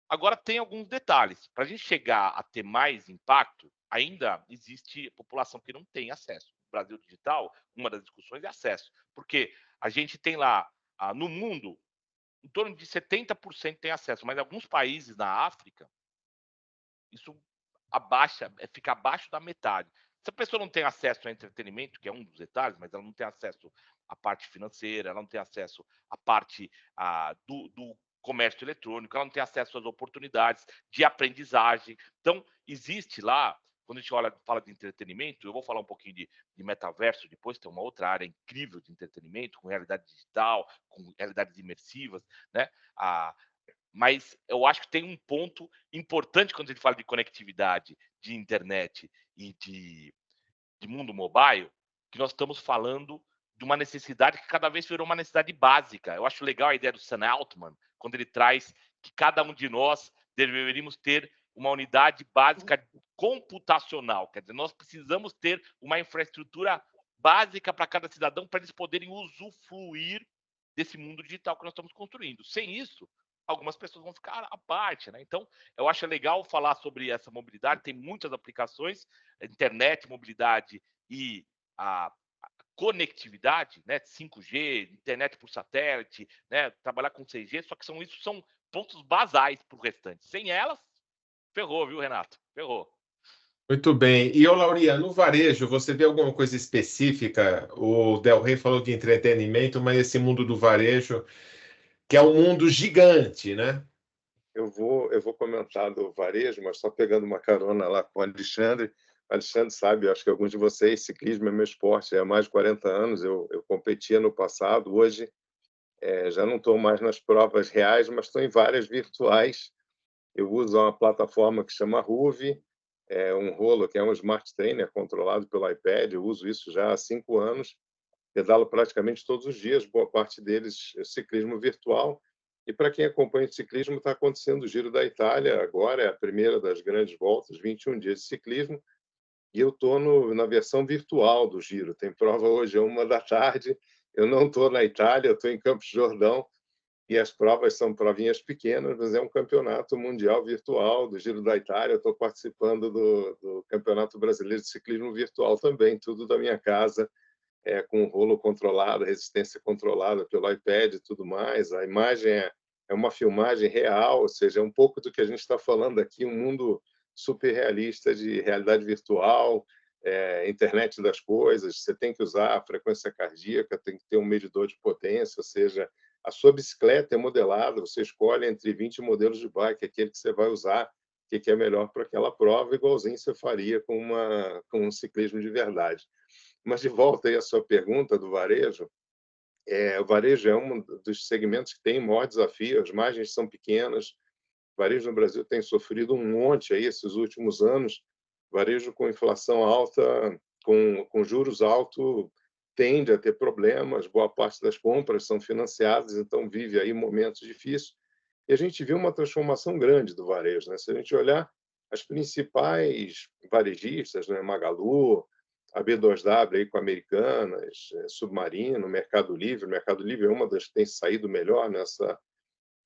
Agora tem alguns detalhes. Para a gente chegar a ter mais impacto, ainda existe população que não tem acesso. No Brasil Digital, uma das discussões é acesso, porque a gente tem lá, no mundo, em torno de 70% tem acesso, mas em alguns países na África, isso fica abaixo da metade. Se a pessoa não tem acesso ao entretenimento, que é um dos detalhes, mas ela não tem acesso à parte financeira, ela não tem acesso à parte do comércio eletrônico, ela não tem acesso às oportunidades de aprendizagem. Então, existe lá, quando a gente fala de entretenimento, eu vou falar um pouquinho de metaverso depois, tem uma outra área incrível de entretenimento, com realidade digital, com realidades imersivas, né? Mas eu acho que tem um ponto importante quando a gente fala de conectividade, de internet e de mundo mobile, que nós estamos falando de uma necessidade que cada vez virou uma necessidade básica. Eu acho legal a ideia do Sam Altman, quando ele traz que cada um de nós deveríamos ter uma unidade básica computacional. Quer dizer, nós precisamos ter uma infraestrutura básica para cada cidadão, para eles poderem usufruir desse mundo digital que nós estamos construindo. Sem isso, algumas pessoas vão ficar à parte, né? Então, eu acho legal falar sobre essa mobilidade, tem muitas aplicações, internet, mobilidade e a conectividade, né? 5G, internet por satélite, né? Trabalhar com 6G, só que são pontos basais para o restante. Sem elas, ferrou, viu, Renato? Ferrou. Muito bem. E, ô Lauria, no varejo, você vê alguma coisa específica? O Del Rey falou de entretenimento, mas esse mundo do varejo, que é um mundo gigante, né? Eu vou comentar do varejo, mas só pegando uma carona lá com o Alexandre. O Alexandre sabe, eu acho que alguns de vocês, ciclismo é meu esporte, há mais de 40 anos, eu competia no passado, hoje já não estou mais nas provas reais, mas estou em várias virtuais. Eu uso uma plataforma que chama Ruve, um rolo que é um smart trainer controlado pelo iPad, eu uso isso já há 5 anos, pedalo praticamente todos os dias, boa parte deles é ciclismo virtual. E para quem acompanha o ciclismo, está acontecendo o Giro da Itália, agora é a primeira das grandes voltas, 21 dias de ciclismo, e eu estou na versão virtual do Giro. Tem prova hoje às 1 da tarde, eu não estou na Itália, eu estou em Campos de Jordão, e as provas são provinhas pequenas, mas é um campeonato mundial virtual do Giro da Itália. Eu estou participando do Campeonato Brasileiro de Ciclismo Virtual também, tudo da minha casa, com o rolo controlado, resistência controlada pelo iPad e tudo mais. A imagem é uma filmagem real, ou seja, é um pouco do que a gente está falando aqui, um mundo super realista de realidade virtual, internet das coisas. Você tem que usar a frequência cardíaca, tem que ter um medidor de potência, ou seja, a sua bicicleta é modelada, você escolhe entre 20 modelos de bike, aquele que você vai usar, que é melhor para aquela prova, igualzinho você faria com um ciclismo de verdade. Mas de volta aí à sua pergunta do varejo, o varejo é um dos segmentos que tem maior desafio, as margens são pequenas, o varejo no Brasil tem sofrido um monte aí esses últimos anos, varejo com inflação alta, com juros altos, tende a ter problemas, boa parte das compras são financiadas, então vive aí momentos difíceis. E a gente viu uma transformação grande do varejo, né? Se a gente olhar as principais varejistas, né? Magalu, a B2W aí com Americanas, Submarino, Mercado Livre. O Mercado Livre é uma das que tem saído melhor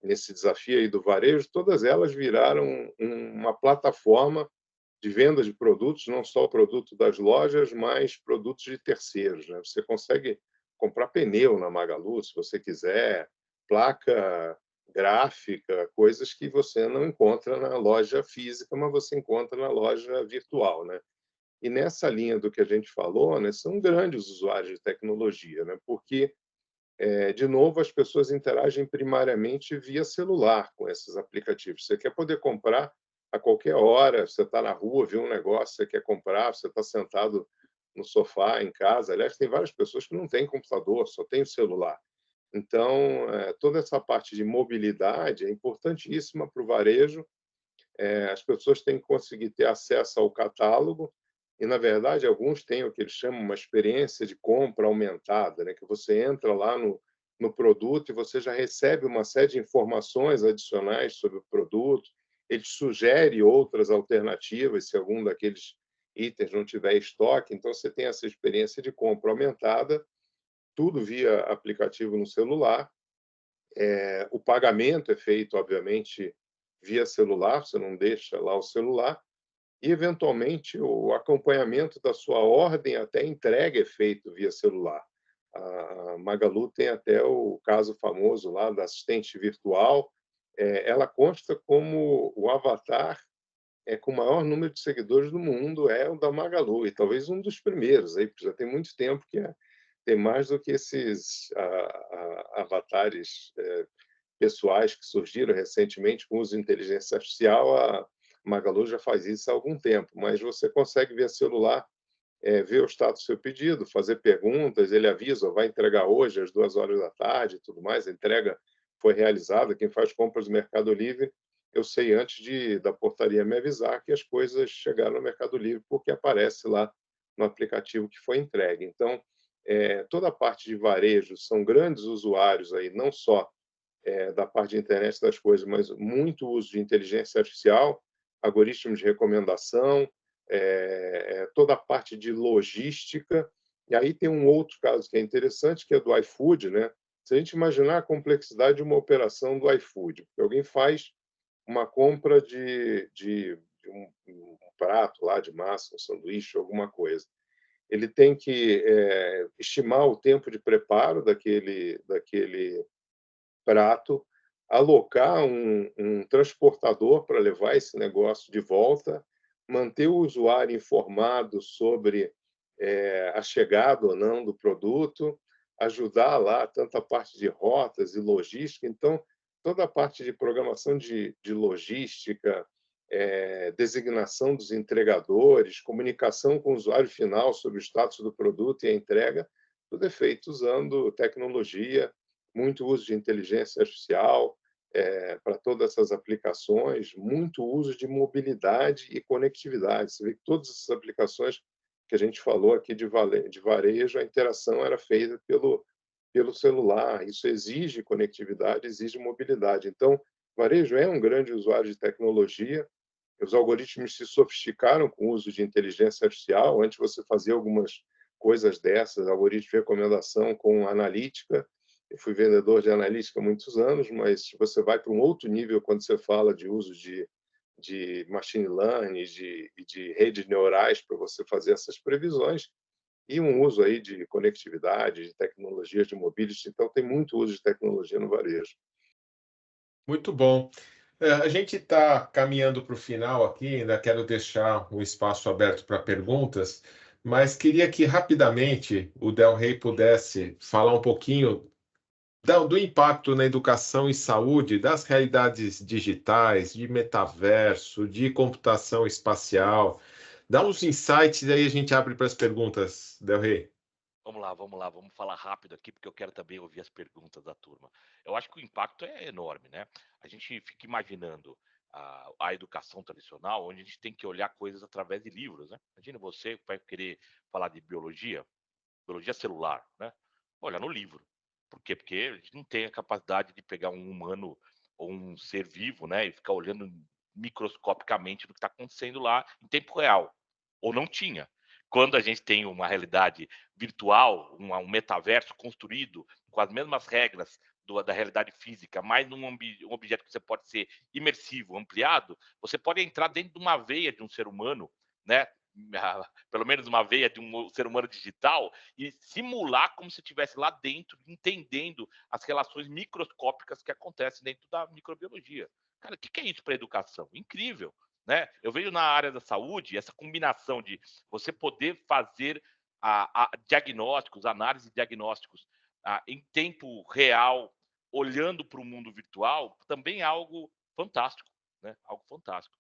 nesse desafio aí do varejo. Todas elas viraram uma plataforma de venda de produtos, não só o produto das lojas, mas produtos de terceiros, né? Você consegue comprar pneu na Magalu, se você quiser, placa gráfica, coisas que você não encontra na loja física, mas você encontra na loja virtual, né? E nessa linha do que a gente falou, né, são grandes usuários de tecnologia, né? Porque, de novo, as pessoas interagem primariamente via celular com esses aplicativos. Você quer poder comprar a qualquer hora, você está na rua, viu um negócio, você quer comprar, você está sentado no sofá, em casa. Aliás, tem várias pessoas que não têm computador, só têm o celular. Então, toda essa parte de mobilidade é importantíssima para o varejo. As pessoas têm que conseguir ter acesso ao catálogo e, na verdade, alguns têm o que eles chamam uma experiência de compra aumentada, né? Que você entra lá no no produto e você já recebe uma série de informações adicionais sobre o produto. Ele sugere outras alternativas se algum daqueles itens não tiver estoque. Então, você tem essa experiência de compra aumentada, tudo via aplicativo no celular. O pagamento é feito, obviamente, via celular, você não deixa lá o celular. E, eventualmente, o acompanhamento da sua ordem até entrega é feito via celular. A Magalu tem até o caso famoso lá da assistente virtual. Ela consta como o avatar com o maior número de seguidores do mundo é o da Magalu, e talvez um dos primeiros, aí, porque já tem muito tempo que tem mais do que esses avatares pessoais que surgiram recentemente com o uso de inteligência artificial. A Magalu já faz isso há algum tempo, mas você consegue via celular ver o status do seu pedido, fazer perguntas, ele avisa, vai entregar hoje às 14h e tudo mais, a entrega foi realizada. Quem faz compras no Mercado Livre, eu sei antes da portaria me avisar que as coisas chegaram no Mercado Livre, porque aparece lá no aplicativo que foi entregue. Então, toda a parte de varejo são grandes usuários aí, não só da parte de internet das coisas, mas muito uso de inteligência artificial, algoritmos de recomendação, toda a parte de logística. E aí tem um outro caso que é interessante, que é do iFood, né? Se a gente imaginar a complexidade de uma operação do iFood, porque alguém faz uma compra de um prato lá de massa, um sanduíche, alguma coisa. Ele tem que estimar o tempo de preparo daquele prato, alocar um transportador para levar esse negócio de volta, manter o usuário informado sobre a chegada ou não do produto, ajudar lá tanto a parte de rotas e logística. Então, toda a parte de programação de logística, designação dos entregadores, comunicação com o usuário final sobre o status do produto e a entrega, tudo é feito usando tecnologia, muito uso de inteligência artificial para todas essas aplicações, muito uso de mobilidade e conectividade. Você vê que todas essas aplicações que a gente falou aqui de varejo, a interação era feita pelo celular. Isso exige conectividade, exige mobilidade. Então, varejo é um grande usuário de tecnologia. Os algoritmos se sofisticaram com o uso de inteligência artificial. Antes você fazia algumas coisas dessas, algoritmo de recomendação com analítica. Eu fui vendedor de analítica há muitos anos, mas você vai para um outro nível quando você fala de uso de machine learning, de redes neurais para você fazer essas previsões, e um uso aí de conectividade, de tecnologias de mobility. Então, tem muito uso de tecnologia no varejo. Muito bom. A gente está caminhando para o final aqui, ainda quero deixar um espaço aberto para perguntas, mas queria que rapidamente o Del Rey pudesse falar um pouquinho do impacto na educação e saúde, das realidades digitais, de metaverso, de computação espacial. Dá uns insights e aí a gente abre para as perguntas, Del Rey. Vamos lá, vamos falar rápido aqui, porque eu quero também ouvir as perguntas da turma. Eu acho que o impacto é enorme, né? A gente fica imaginando a educação tradicional, onde a gente tem que olhar coisas através de livros, né? Imagina você vai querer falar de biologia celular, né? Olha no livro. Por quê? Porque a gente não tem a capacidade de pegar um humano ou um ser vivo, né, e ficar olhando microscopicamente no que está acontecendo lá em tempo real. Ou não tinha. Quando a gente tem uma realidade virtual, um metaverso construído com as mesmas regras da realidade física, mas um objeto que você pode ser imersivo, ampliado, você pode entrar dentro de uma veia de um ser humano, né? Pelo menos uma veia de um ser humano digital, e simular como se estivesse lá dentro, entendendo as relações microscópicas que acontecem dentro da microbiologia. Cara, o que é isso para a educação? Incrível, né? Eu vejo na área da saúde essa combinação de você poder fazer diagnósticos, análise de diagnósticos em tempo real, olhando para o mundo virtual, também é algo fantástico, né? Algo fantástico.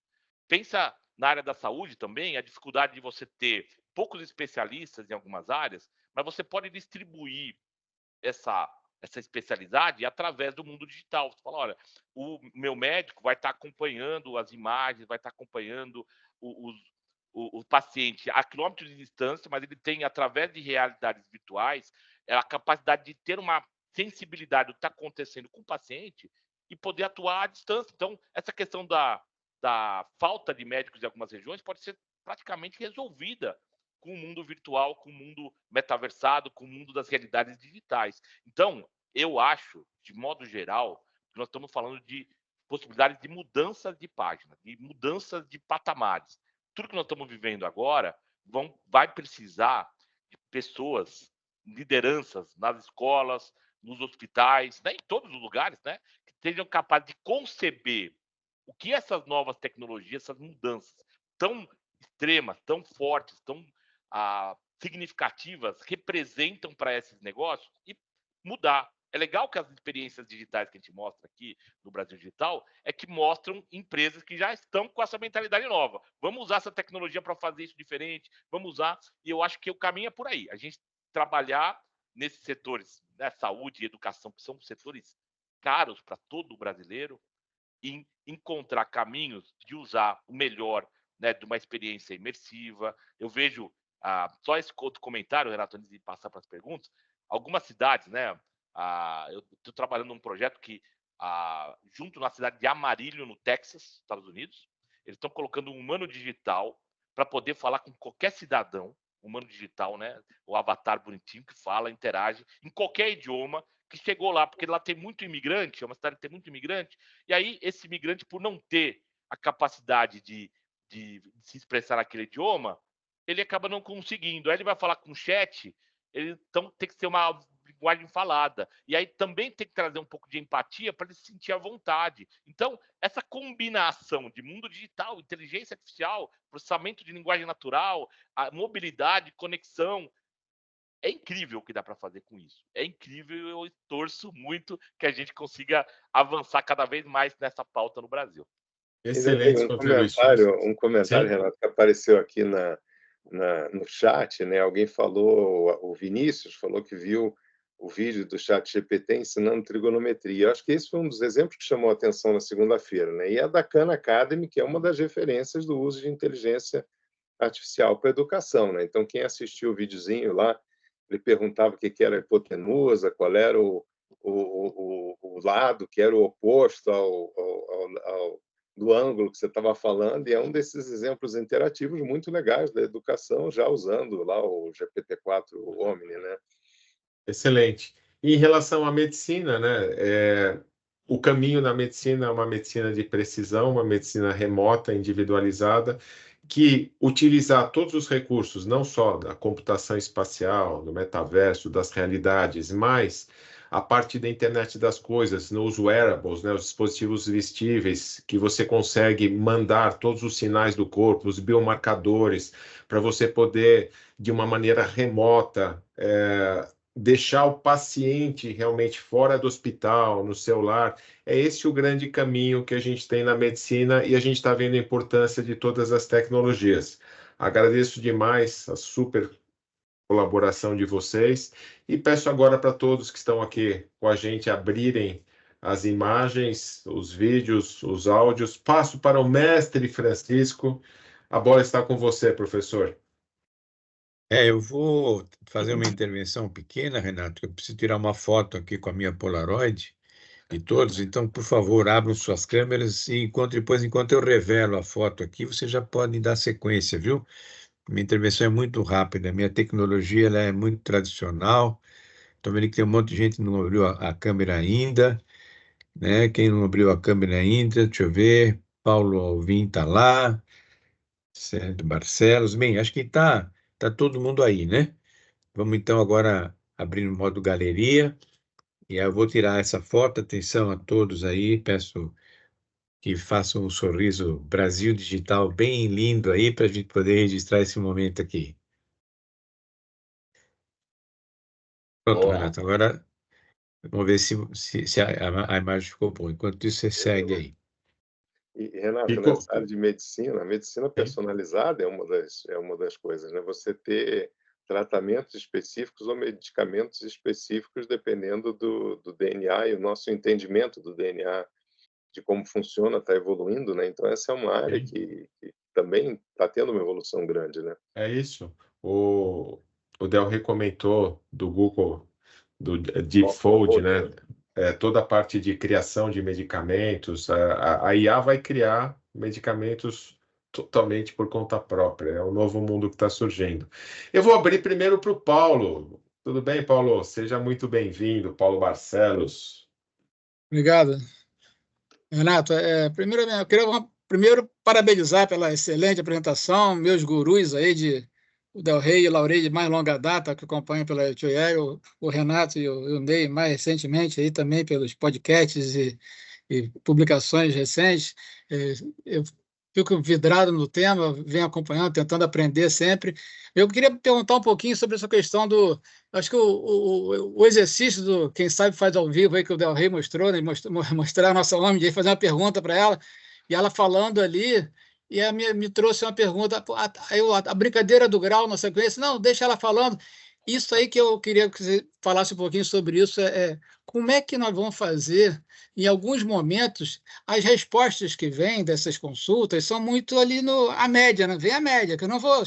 Pensa na área da saúde também, a dificuldade de você ter poucos especialistas em algumas áreas, mas você pode distribuir essa especialidade através do mundo digital. Você fala, olha, o meu médico vai estar acompanhando as imagens, vai estar acompanhando o paciente a quilômetros de distância, mas ele tem, através de realidades virtuais, a capacidade de ter uma sensibilidade do que está acontecendo com o paciente e poder atuar à distância. Então, essa questão da falta de médicos em algumas regiões pode ser praticamente resolvida com o mundo virtual, com o mundo metaversado, com o mundo das realidades digitais. Então, eu acho, de modo geral, que nós estamos falando de possibilidades de mudanças de página, de mudanças de patamares. Tudo que nós estamos vivendo agora vai precisar de pessoas, lideranças nas escolas, nos hospitais, né, em todos os lugares, né, que sejam capazes de conceber o que essas novas tecnologias, essas mudanças tão extremas, tão fortes, tão significativas representam para esses negócios e mudar. É legal que as experiências digitais que a gente mostra aqui no Brasil Digital é que mostram empresas que já estão com essa mentalidade nova. Vamos usar essa tecnologia para fazer isso diferente, vamos usar, e eu acho que o caminho é por aí. A gente trabalhar nesses setores, né, saúde e educação, que são setores caros para todo brasileiro, e encontrar caminhos de usar o melhor, né, de uma experiência imersiva. Eu vejo, só esse outro comentário, Renato, antes de passar para as perguntas, algumas cidades, né, eu estou trabalhando num projeto que, junto na cidade de Amarillo, no Texas, Estados Unidos, eles estão colocando um humano digital para poder falar com qualquer cidadão, humano digital, né, o avatar bonitinho que fala, interage em qualquer idioma, que chegou lá, porque lá tem muito imigrante, é uma cidade que tem muito imigrante, e aí esse imigrante, por não ter a capacidade de se expressar naquele idioma, ele acaba não conseguindo. Aí ele vai falar com o chat, então tem que ser uma linguagem falada. E aí também tem que trazer um pouco de empatia para ele se sentir à vontade. Então, essa combinação de mundo digital, inteligência artificial, processamento de linguagem natural, a mobilidade, conexão, é incrível o que dá para fazer com isso. É incrível, eu torço muito que a gente consiga avançar cada vez mais nessa pauta no Brasil. Ainda tem Excelentes contribuições. um comentário, Sim. Renato, que apareceu aqui no chat, né? Alguém falou, o Vinícius falou que viu o vídeo do ChatGPT ensinando trigonometria. Eu acho que esse foi um dos exemplos que chamou a atenção na segunda-feira, né? E é da Khan Academy, que é uma das referências do uso de inteligência artificial para a educação, né? Então, quem assistiu o videozinho lá, ele perguntava o que era a hipotenusa, qual era o lado que era o oposto do ângulo que você estava falando, e é um desses exemplos interativos muito legais da educação, já usando lá o GPT-4 Omni, né? Excelente. E em relação à medicina, né, o caminho na medicina é uma medicina de precisão, uma medicina remota, individualizada, que utilizar todos os recursos, não só da computação espacial, do metaverso, das realidades, mas a parte da internet das coisas, nos wearables, né, os dispositivos vestíveis, que você consegue mandar todos os sinais do corpo, os biomarcadores, para você poder, de uma maneira remota, deixar o paciente realmente fora do hospital, no celular. É esse o grande caminho que a gente tem na medicina e a gente está vendo a importância de todas as tecnologias. Agradeço demais a super colaboração de vocês e peço agora para todos que estão aqui com a gente abrirem as imagens, os vídeos, os áudios. Passo para o mestre Francisco. A bola está com você, professor. Eu vou fazer uma intervenção pequena, Renato, que eu preciso tirar uma foto aqui com a minha Polaroid de todos, então, por favor, abram suas câmeras e enquanto eu revelo a foto aqui, vocês já podem dar sequência, viu? Minha intervenção é muito rápida, minha tecnologia ela é muito tradicional, estou vendo que tem um monte de gente que não abriu a câmera ainda, né? Quem não abriu a câmera ainda, deixa eu ver, Paulo Alvim está lá, Sérgio Barcelos, bem, acho que está todo mundo aí, né? Vamos então agora abrir no modo galeria e eu vou tirar essa foto. Atenção a todos aí, peço que façam um sorriso Brasil Digital bem lindo aí para a gente poder registrar esse momento aqui. Pronto, Boa. Renato, agora vamos ver se a imagem ficou boa. Enquanto isso, você segue aí. E, Renato, nessa área de medicina, a medicina personalizada é uma das coisas, né? Você ter tratamentos específicos ou medicamentos específicos dependendo do DNA, e o nosso entendimento do DNA, de como funciona, está evoluindo, né? Então, essa é uma área que também está tendo uma evolução grande, né? É isso. O Del comentou do Google do DeepFold, né? Toda a parte de criação de medicamentos, a IA vai criar medicamentos totalmente por conta própria. É um novo mundo que está surgindo. Eu vou abrir primeiro para o Paulo. Tudo bem, Paulo? Seja muito bem-vindo, Paulo Barcelos. Obrigado, Renato. Primeiro, eu queria primeiro parabenizar pela excelente apresentação, meus gurus aí o Del Rey e o Laurey de mais longa data, que acompanham pela HOI, o Renato e o Ney mais recentemente aí também pelos podcasts e publicações recentes. Eu fico vidrado no tema, venho acompanhando, tentando aprender sempre. Eu queria perguntar um pouquinho sobre essa questão acho que o exercício do Quem Sabe Faz ao Vivo, aí, que o Del Rey mostrou, né, mostrar a nossa homem, fazer uma pergunta para ela, e ela falando ali, e me trouxe uma pergunta, a brincadeira do grau na sequência, não, deixa ela falando. Isso aí que eu queria que você falasse um pouquinho sobre isso, como é que nós vamos fazer, em alguns momentos, as respostas que vêm dessas consultas são muito ali a média, né? Vem a média, que eu não vou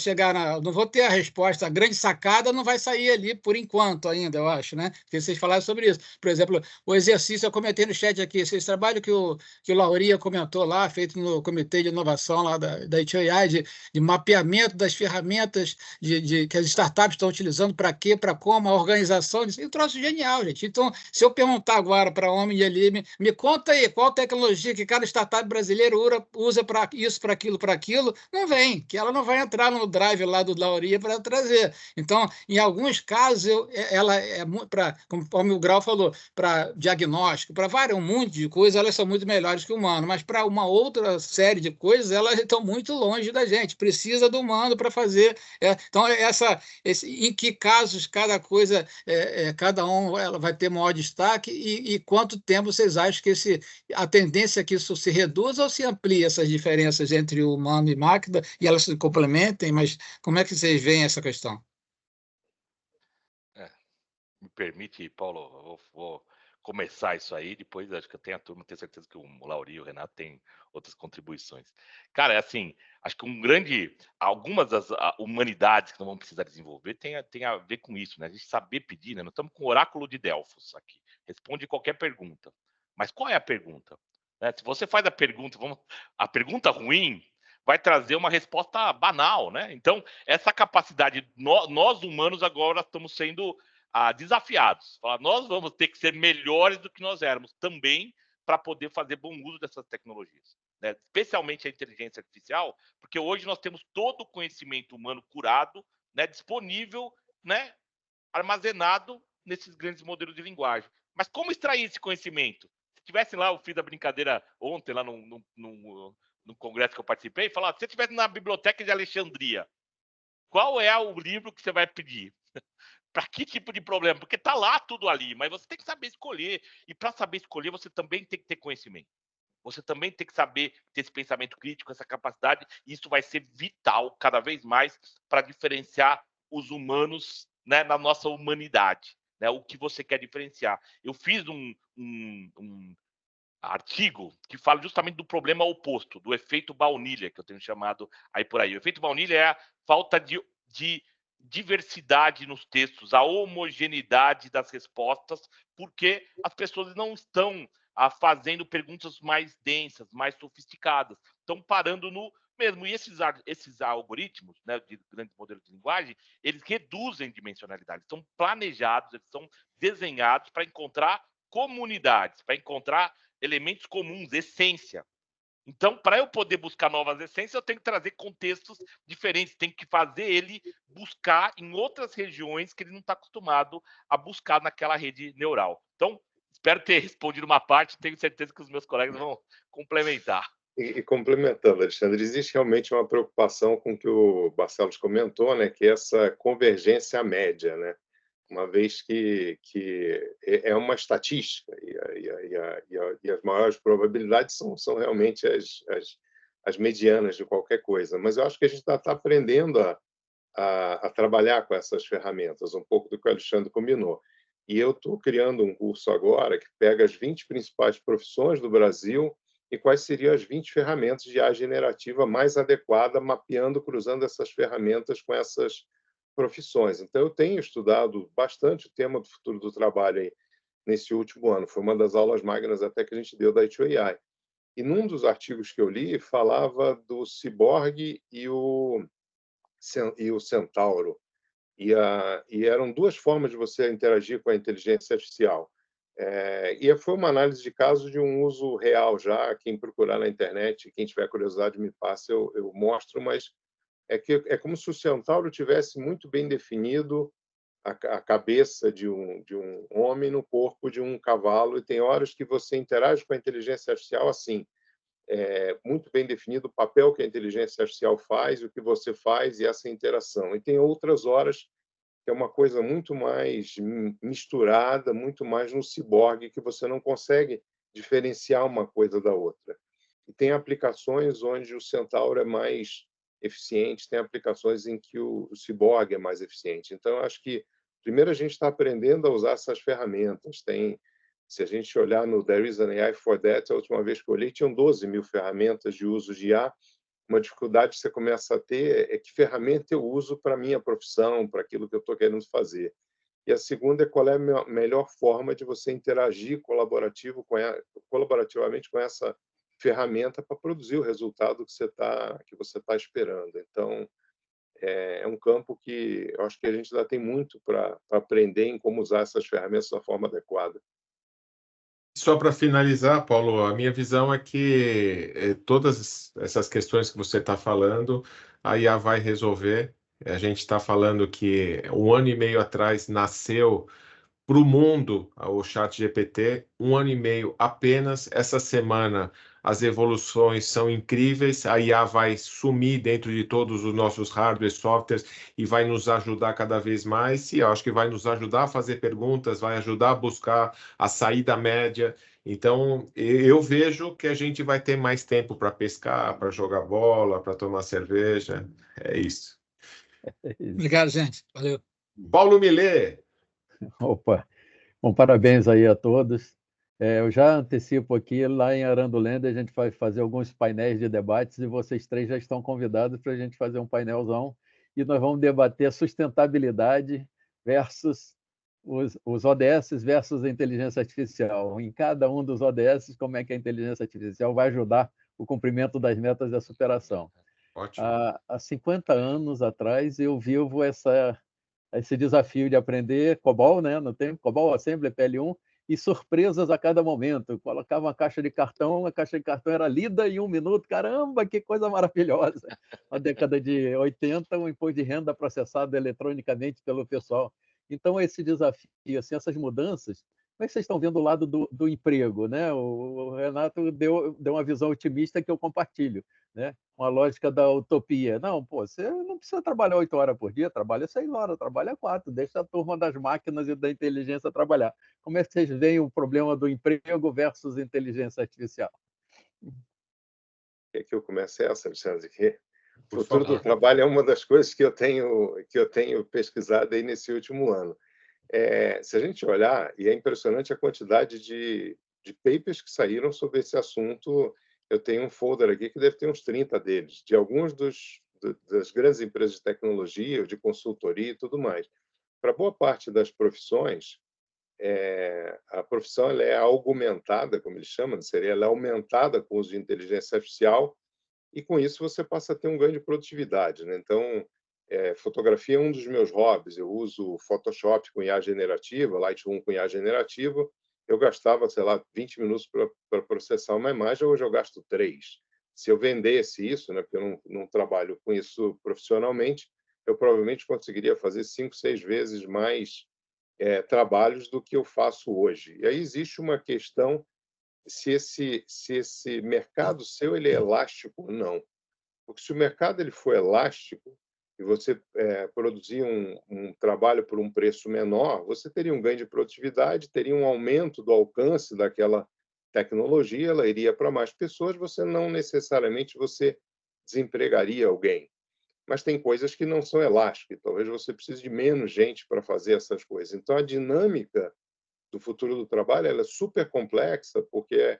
não vou ter a resposta, a grande sacada não vai sair ali por enquanto ainda, eu acho, né? Porque vocês falaram sobre isso. Por exemplo, o exercício, eu comentei no chat aqui, esse trabalho que o Lauria comentou lá, feito no Comitê de Inovação lá da HOI, de mapeamento das ferramentas que as startups estão utilizando para quê, para como, a organização disso. É um troço genial, gente. Então, se eu perguntar agora para homem ali, me conta aí qual tecnologia que cada startup brasileiro usa para isso, para aquilo, não vem, que ela não vai entrar no drive lá do Lauria para trazer. Então, em alguns casos, ela como o Grau falou, para diagnóstico, para um monte de coisas, elas são muito melhores que o humano, mas para uma outra série de coisas, elas estão muito longe da gente, precisa do humano para fazer. Então, em que casos cada coisa, cada ela vai ter maior destaque e quanto tempo vocês acham que a tendência é que isso se reduza ou se amplie essas diferenças entre o humano e máquina e elas se complementem, mas como é que vocês veem essa questão? Me permite, Paulo, eu vou começar isso aí, depois acho que eu tenho a turma, tenho certeza que o Lauri e o Renato têm outras contribuições. Cara, é assim, acho que algumas das humanidades que nós vamos precisar desenvolver tem a ver com isso, né? A gente saber pedir, né? Nós estamos com o oráculo de Delfos aqui, responde qualquer pergunta. Mas qual é a pergunta? Se você faz a pergunta ruim vai trazer uma resposta banal, né? Então, essa capacidade, nós humanos agora estamos sendo desafiados. Nós vamos ter que ser melhores do que nós éramos também para poder fazer bom uso dessas tecnologias, né? Especialmente a inteligência artificial, porque hoje nós temos todo o conhecimento humano curado, né, disponível, né, armazenado nesses grandes modelos de linguagem. Mas como extrair esse conhecimento? Se tivesse lá, eu fiz a brincadeira ontem lá no congresso que eu participei, falar, se você estivesse na biblioteca de Alexandria, qual é o livro que você vai pedir? Para que tipo de problema? Porque está lá tudo ali, mas você tem que saber escolher. E para saber escolher, você também tem que ter conhecimento. Você também tem que saber ter esse pensamento crítico, essa capacidade. E isso vai ser vital cada vez mais para diferenciar os humanos, né, na nossa humanidade. Né? O que você quer diferenciar. Eu fiz um artigo que fala justamente do problema oposto, do efeito baunilha, que eu tenho chamado aí por aí. O efeito baunilha é a falta de diversidade nos textos, a homogeneidade das respostas, porque as pessoas não estão fazendo perguntas mais densas, mais sofisticadas, estão parando no mesmo. E esses algoritmos, né, de grandes modelos de linguagem, eles reduzem dimensionalidade, estão planejados, eles são desenhados para encontrar comunidades, para encontrar elementos comuns, essência. Então, para eu poder buscar novas essências, eu tenho que trazer contextos diferentes, tenho que fazer ele buscar em outras regiões que ele não está acostumado a buscar naquela rede neural. Então, espero ter respondido uma parte, tenho certeza que os meus colegas vão complementar. E complementando, Alexandre, existe realmente uma preocupação com o que o Barcelos comentou, né, que é essa convergência média, né? Uma vez que é uma estatística e as maiores probabilidades são realmente as medianas de qualquer coisa. Mas eu acho que a gente está aprendendo a trabalhar com essas ferramentas, um pouco do que o Alexandre combinou. E eu estou criando um curso agora que pega as 20 principais profissões do Brasil e quais seriam as 20 ferramentas de IA generativa mais adequada, mapeando, cruzando essas ferramentas com essas profissões. Então, eu tenho estudado bastante o tema do futuro do trabalho aí nesse último ano. Foi uma das aulas magnas até que a gente deu da I2AI. E num dos artigos que eu li, falava do ciborgue e o centauro. E eram duas formas de você interagir com a inteligência artificial. E foi uma análise de caso de um uso real já. Quem procurar na internet, quem tiver curiosidade, me passa, eu mostro, mas é como se o centauro tivesse muito bem definido a cabeça de um homem no corpo de um cavalo, e tem horas que você interage com a inteligência artificial assim, muito bem definido o papel que a inteligência artificial faz, o que você faz e essa interação. E tem outras horas que é uma coisa muito mais misturada, muito mais no ciborgue, que você não consegue diferenciar uma coisa da outra. E tem aplicações onde o centauro é mais eficiente, tem aplicações em que o ciborgue é mais eficiente. Então, eu acho que, primeiro, a gente está aprendendo a usar essas ferramentas. Se a gente olhar no There is an AI for That, a última vez que eu olhei, tinham 12 mil ferramentas de uso de IA. Uma dificuldade que você começa a ter é que ferramenta eu uso para a minha profissão, para aquilo que eu estou querendo fazer. E a segunda é qual é a melhor forma de você interagir colaborativamente com essa ferramenta para produzir o resultado que você tá esperando. Então, é um campo que eu acho que a gente ainda tem muito para aprender em como usar essas ferramentas da forma adequada. Só para finalizar, Paulo, a minha visão é que todas essas questões que você está falando, a IA vai resolver. A gente está falando que 1 ano e meio atrás nasceu para o mundo o ChatGPT, 1 ano e meio apenas. Essa semana as evoluções são incríveis, a IA vai sumir dentro de todos os nossos hardware, softwares e vai nos ajudar cada vez mais. E eu acho que vai nos ajudar a fazer perguntas, vai ajudar a buscar a saída média. Então, eu vejo que a gente vai ter mais tempo para pescar, para jogar bola, para tomar cerveja. É isso. Obrigado, gente. Valeu. Paulo Millet. Opa, bom, parabéns aí a todos. Eu já antecipo aqui, lá em Arandolenda, a gente vai fazer alguns painéis de debates e vocês três já estão convidados para a gente fazer um painelzão e nós vamos debater sustentabilidade versus os ODS versus a inteligência artificial. Em cada um dos ODS, como é que a inteligência artificial vai ajudar o cumprimento das metas e a superação. Ótimo. Há 50 anos atrás, eu vivo esse desafio de aprender COBOL, né? No tempo, COBOL Assembly, PL1, e surpresas a cada momento. Eu colocava uma caixa de cartão, a caixa de cartão era lida em 1 minuto. Caramba, que coisa maravilhosa! Na década de 80, o imposto de renda processado eletronicamente pelo pessoal. Então, esse desafio, assim, essas mudanças, como é que vocês estão vendo o lado do emprego, né? O Renato deu uma visão otimista que eu compartilho, né? Uma lógica da utopia. Não, pô, você não precisa trabalhar 8 horas por dia, trabalha 6 horas, trabalha 4, deixa a turma das máquinas e da inteligência trabalhar. Como é que vocês veem o problema do emprego versus inteligência artificial? Quer que eu comece essa, Alexandre? O futuro do trabalho é uma das coisas que eu tenho pesquisado aí nesse último ano. Se a gente olhar, e é impressionante a quantidade de papers que saíram sobre esse assunto. Eu tenho um folder aqui que deve ter uns 30 deles, de alguns das grandes empresas de tecnologia, de consultoria e tudo mais. Para boa parte das profissões, a profissão ela é augmentada, como eles chamam, ela é aumentada com o uso de inteligência artificial, e com isso você passa a ter um ganho de produtividade, né? Então, fotografia é um dos meus hobbies. Eu uso Photoshop com IA generativa, Lightroom com IA generativa. Eu gastava, sei lá, 20 minutos para processar uma imagem, hoje eu gasto 3. Se eu vendesse isso, né, porque eu não trabalho com isso profissionalmente, eu provavelmente conseguiria fazer 5, 6 vezes mais trabalhos do que eu faço hoje. E aí existe uma questão se esse mercado seu ele é elástico ou não. Porque se o mercado ele for elástico e você produzir um trabalho por um preço menor, você teria um ganho de produtividade, teria um aumento do alcance daquela tecnologia, ela iria para mais pessoas, você não necessariamente desempregaria alguém. Mas tem coisas que não são elásticas, talvez você precise de menos gente para fazer essas coisas. Então, a dinâmica do futuro do trabalho ela é super complexa, porque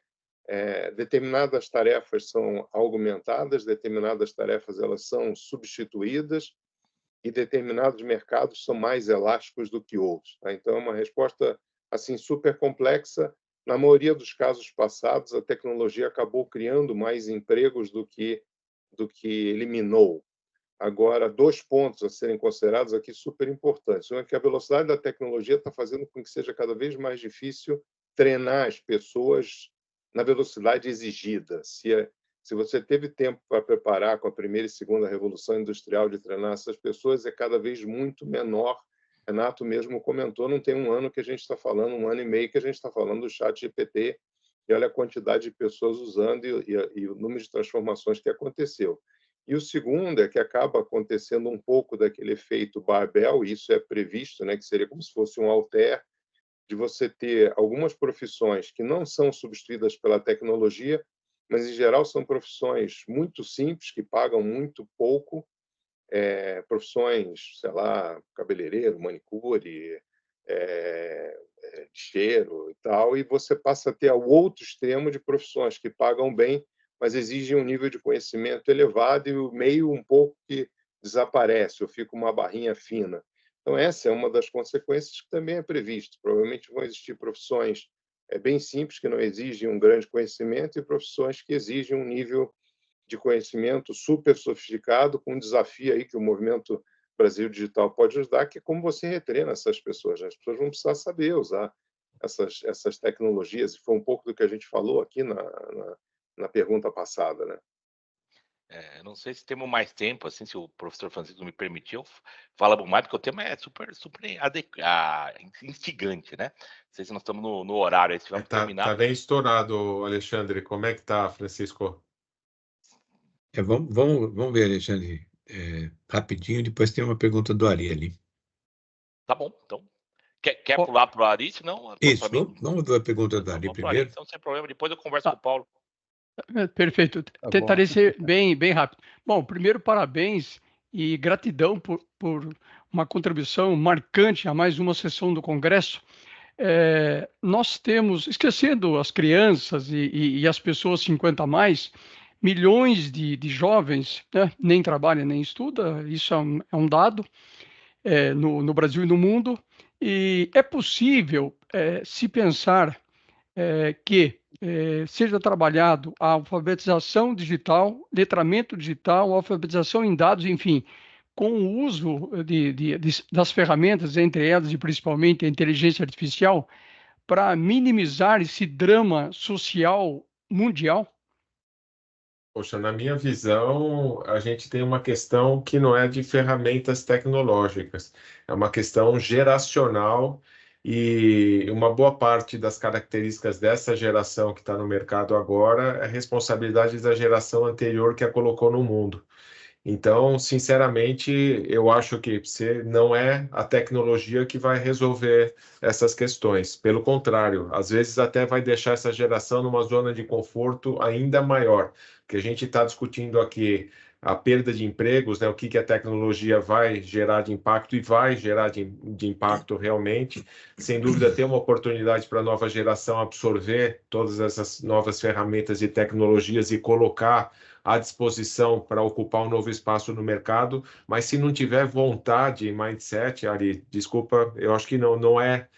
determinadas tarefas são augmentadas, determinadas tarefas elas são substituídas, e determinados mercados são mais elásticos do que outros. Tá? Então, é uma resposta assim super complexa. Na maioria dos casos passados, a tecnologia acabou criando mais empregos do que eliminou. Agora, 2 pontos a serem considerados aqui super importantes. Um é que a velocidade da tecnologia está fazendo com que seja cada vez mais difícil treinar as pessoas na velocidade exigida. Se você teve tempo para preparar com a primeira e segunda revolução industrial de treinar essas pessoas, é cada vez muito menor. Renato mesmo comentou, não tem um ano que a gente está falando, 1 ano e meio que a gente está falando do ChatGPT, e olha a quantidade de pessoas usando e o número de transformações que aconteceu. E o segundo é que acaba acontecendo um pouco daquele efeito barbell, e isso é previsto, né, que seria como se fosse um alter, de você ter algumas profissões que não são substituídas pela tecnologia, mas, em geral, são profissões muito simples, que pagam muito pouco, profissões, sei lá, cabeleireiro, manicure, lixeiro e tal, e você passa a ter o outro extremo de profissões que pagam bem, mas exigem um nível de conhecimento elevado e o meio um pouco que desaparece, ou fica uma barrinha fina. Então, essa é uma das consequências que também é previsto. Provavelmente vão existir profissões bem simples, que não exigem um grande conhecimento, e profissões que exigem um nível de conhecimento super sofisticado, com um desafio aí que o movimento Brasil Digital pode nos dar, que é como você retreina essas pessoas. As pessoas vão precisar saber usar essas tecnologias, e foi um pouco do que a gente falou aqui na pergunta passada, né? Não sei se temos mais tempo, assim, se o professor Francisco me permitiu, fala mais, porque o tema é super instigante, né? Não sei se nós estamos no horário aí, se vamos terminar. Tá bem estourado, Alexandre. Como é que tá, Francisco? Vamos ver, Alexandre, rapidinho, depois tem uma pergunta do Ari ali. Tá bom, então. Quer pular para o Ari, senão... Isso, vamos ver a pergunta do Ari primeiro. Então, sem problema, depois eu converso com o Paulo. Perfeito. Tentarei ser bem rápido. Bom, primeiro, parabéns e gratidão por uma contribuição marcante a mais uma sessão do Congresso. Nós temos, esquecendo as crianças e as pessoas 50 a mais, milhões de jovens, né, nem trabalham nem estudam, isso é um dado no Brasil e no mundo, e é possível se pensar que seja trabalhado a alfabetização digital, letramento digital, alfabetização em dados, enfim, com o uso das ferramentas, entre elas e principalmente a inteligência artificial, para minimizar esse drama social mundial? Poxa, na minha visão, a gente tem uma questão que não é de ferramentas tecnológicas, é uma questão geracional, e uma boa parte das características dessa geração que está no mercado agora é responsabilidade da geração anterior que a colocou no mundo. Então, sinceramente, eu acho que não é a tecnologia que vai resolver essas questões. Pelo contrário, às vezes até vai deixar essa geração numa zona de conforto ainda maior, porque a gente está discutindo aqui a perda de empregos, né? O que a tecnologia vai gerar de impacto, e vai gerar de impacto realmente. Sem dúvida, tem uma oportunidade para a nova geração absorver todas essas novas ferramentas e tecnologias e colocar à disposição para ocupar um novo espaço no mercado, mas se não tiver vontade e mindset, Ari, desculpa, eu acho que não é,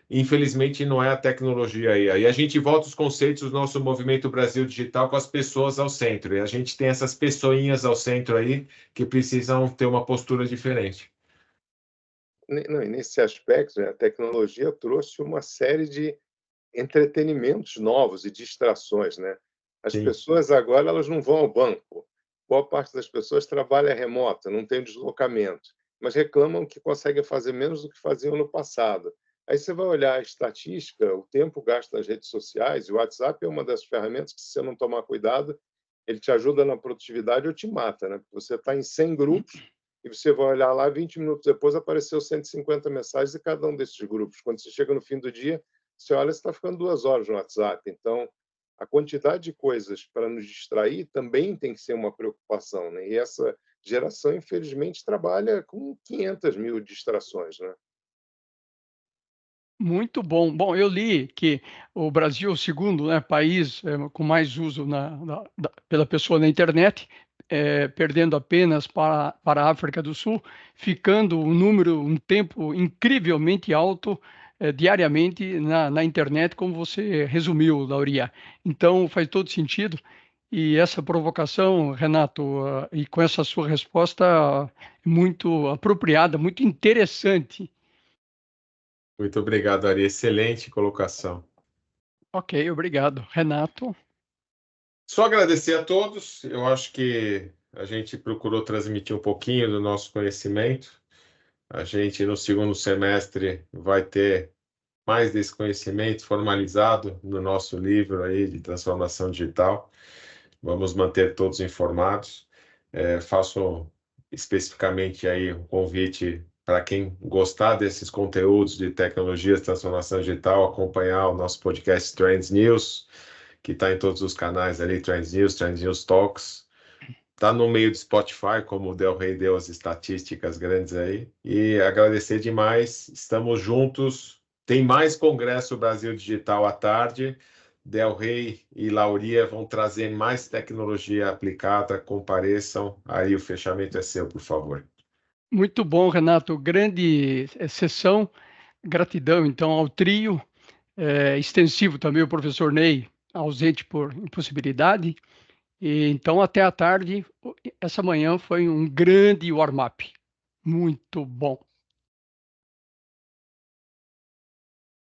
infelizmente não é a tecnologia aí. Aí a gente volta os conceitos do nosso movimento Brasil Digital com as pessoas ao centro, e a gente tem essas pessoinhas ao centro aí que precisam ter uma postura diferente. Não, e nesse aspecto, né, a tecnologia trouxe uma série de entretenimentos novos e distrações, né? As Sim. pessoas agora elas não vão ao banco. Boa parte das pessoas trabalha remota, não tem deslocamento, mas reclamam que conseguem fazer menos do que faziam no passado. Aí você vai olhar a estatística, o tempo gasto nas redes sociais, e o WhatsApp é uma das ferramentas que, se você não tomar cuidado, ele te ajuda na produtividade ou te mata, né? Você está em 100 grupos e você vai olhar lá, 20 minutos depois apareceu 150 mensagens em cada um desses grupos. Quando você chega no fim do dia, você olha, você está ficando 2 horas no WhatsApp. Então, a quantidade de coisas para nos distrair também tem que ser uma preocupação, né? E essa geração, infelizmente, trabalha com 500 mil distrações, né? Muito bom. Bom, eu li que o Brasil é o segundo, né, país com mais uso pela pessoa na internet, perdendo apenas para a África do Sul, ficando um tempo incrivelmente alto diariamente na internet, como você resumiu, Lauria. Então, faz todo sentido. E essa provocação, Renato, e com essa sua resposta muito apropriada, muito interessante. Muito obrigado, Ari. Excelente colocação. Ok, obrigado. Renato? Só agradecer a todos. Eu acho que a gente procurou transmitir um pouquinho do nosso conhecimento. A gente, no segundo semestre, vai ter mais desse conhecimento formalizado no nosso livro aí de transformação digital. Vamos manter todos informados. Faço especificamente aí um convite para quem gostar desses conteúdos de tecnologias, transformação digital, acompanhar o nosso podcast Trends News, que está em todos os canais ali, Trends News Talks. Está no meio do Spotify, como o Del Rey deu as estatísticas grandes aí. E agradecer demais. Estamos juntos. Tem mais Congresso Brasil Digital à tarde. Del Rey e Lauria vão trazer mais tecnologia aplicada. Compareçam. Aí o fechamento é seu, por favor. Muito bom, Renato. Grande sessão. Gratidão, então, ao trio. Extensivo também o professor Ney, ausente por impossibilidade. E, então, até à tarde. Essa manhã foi um grande warm-up. Muito bom.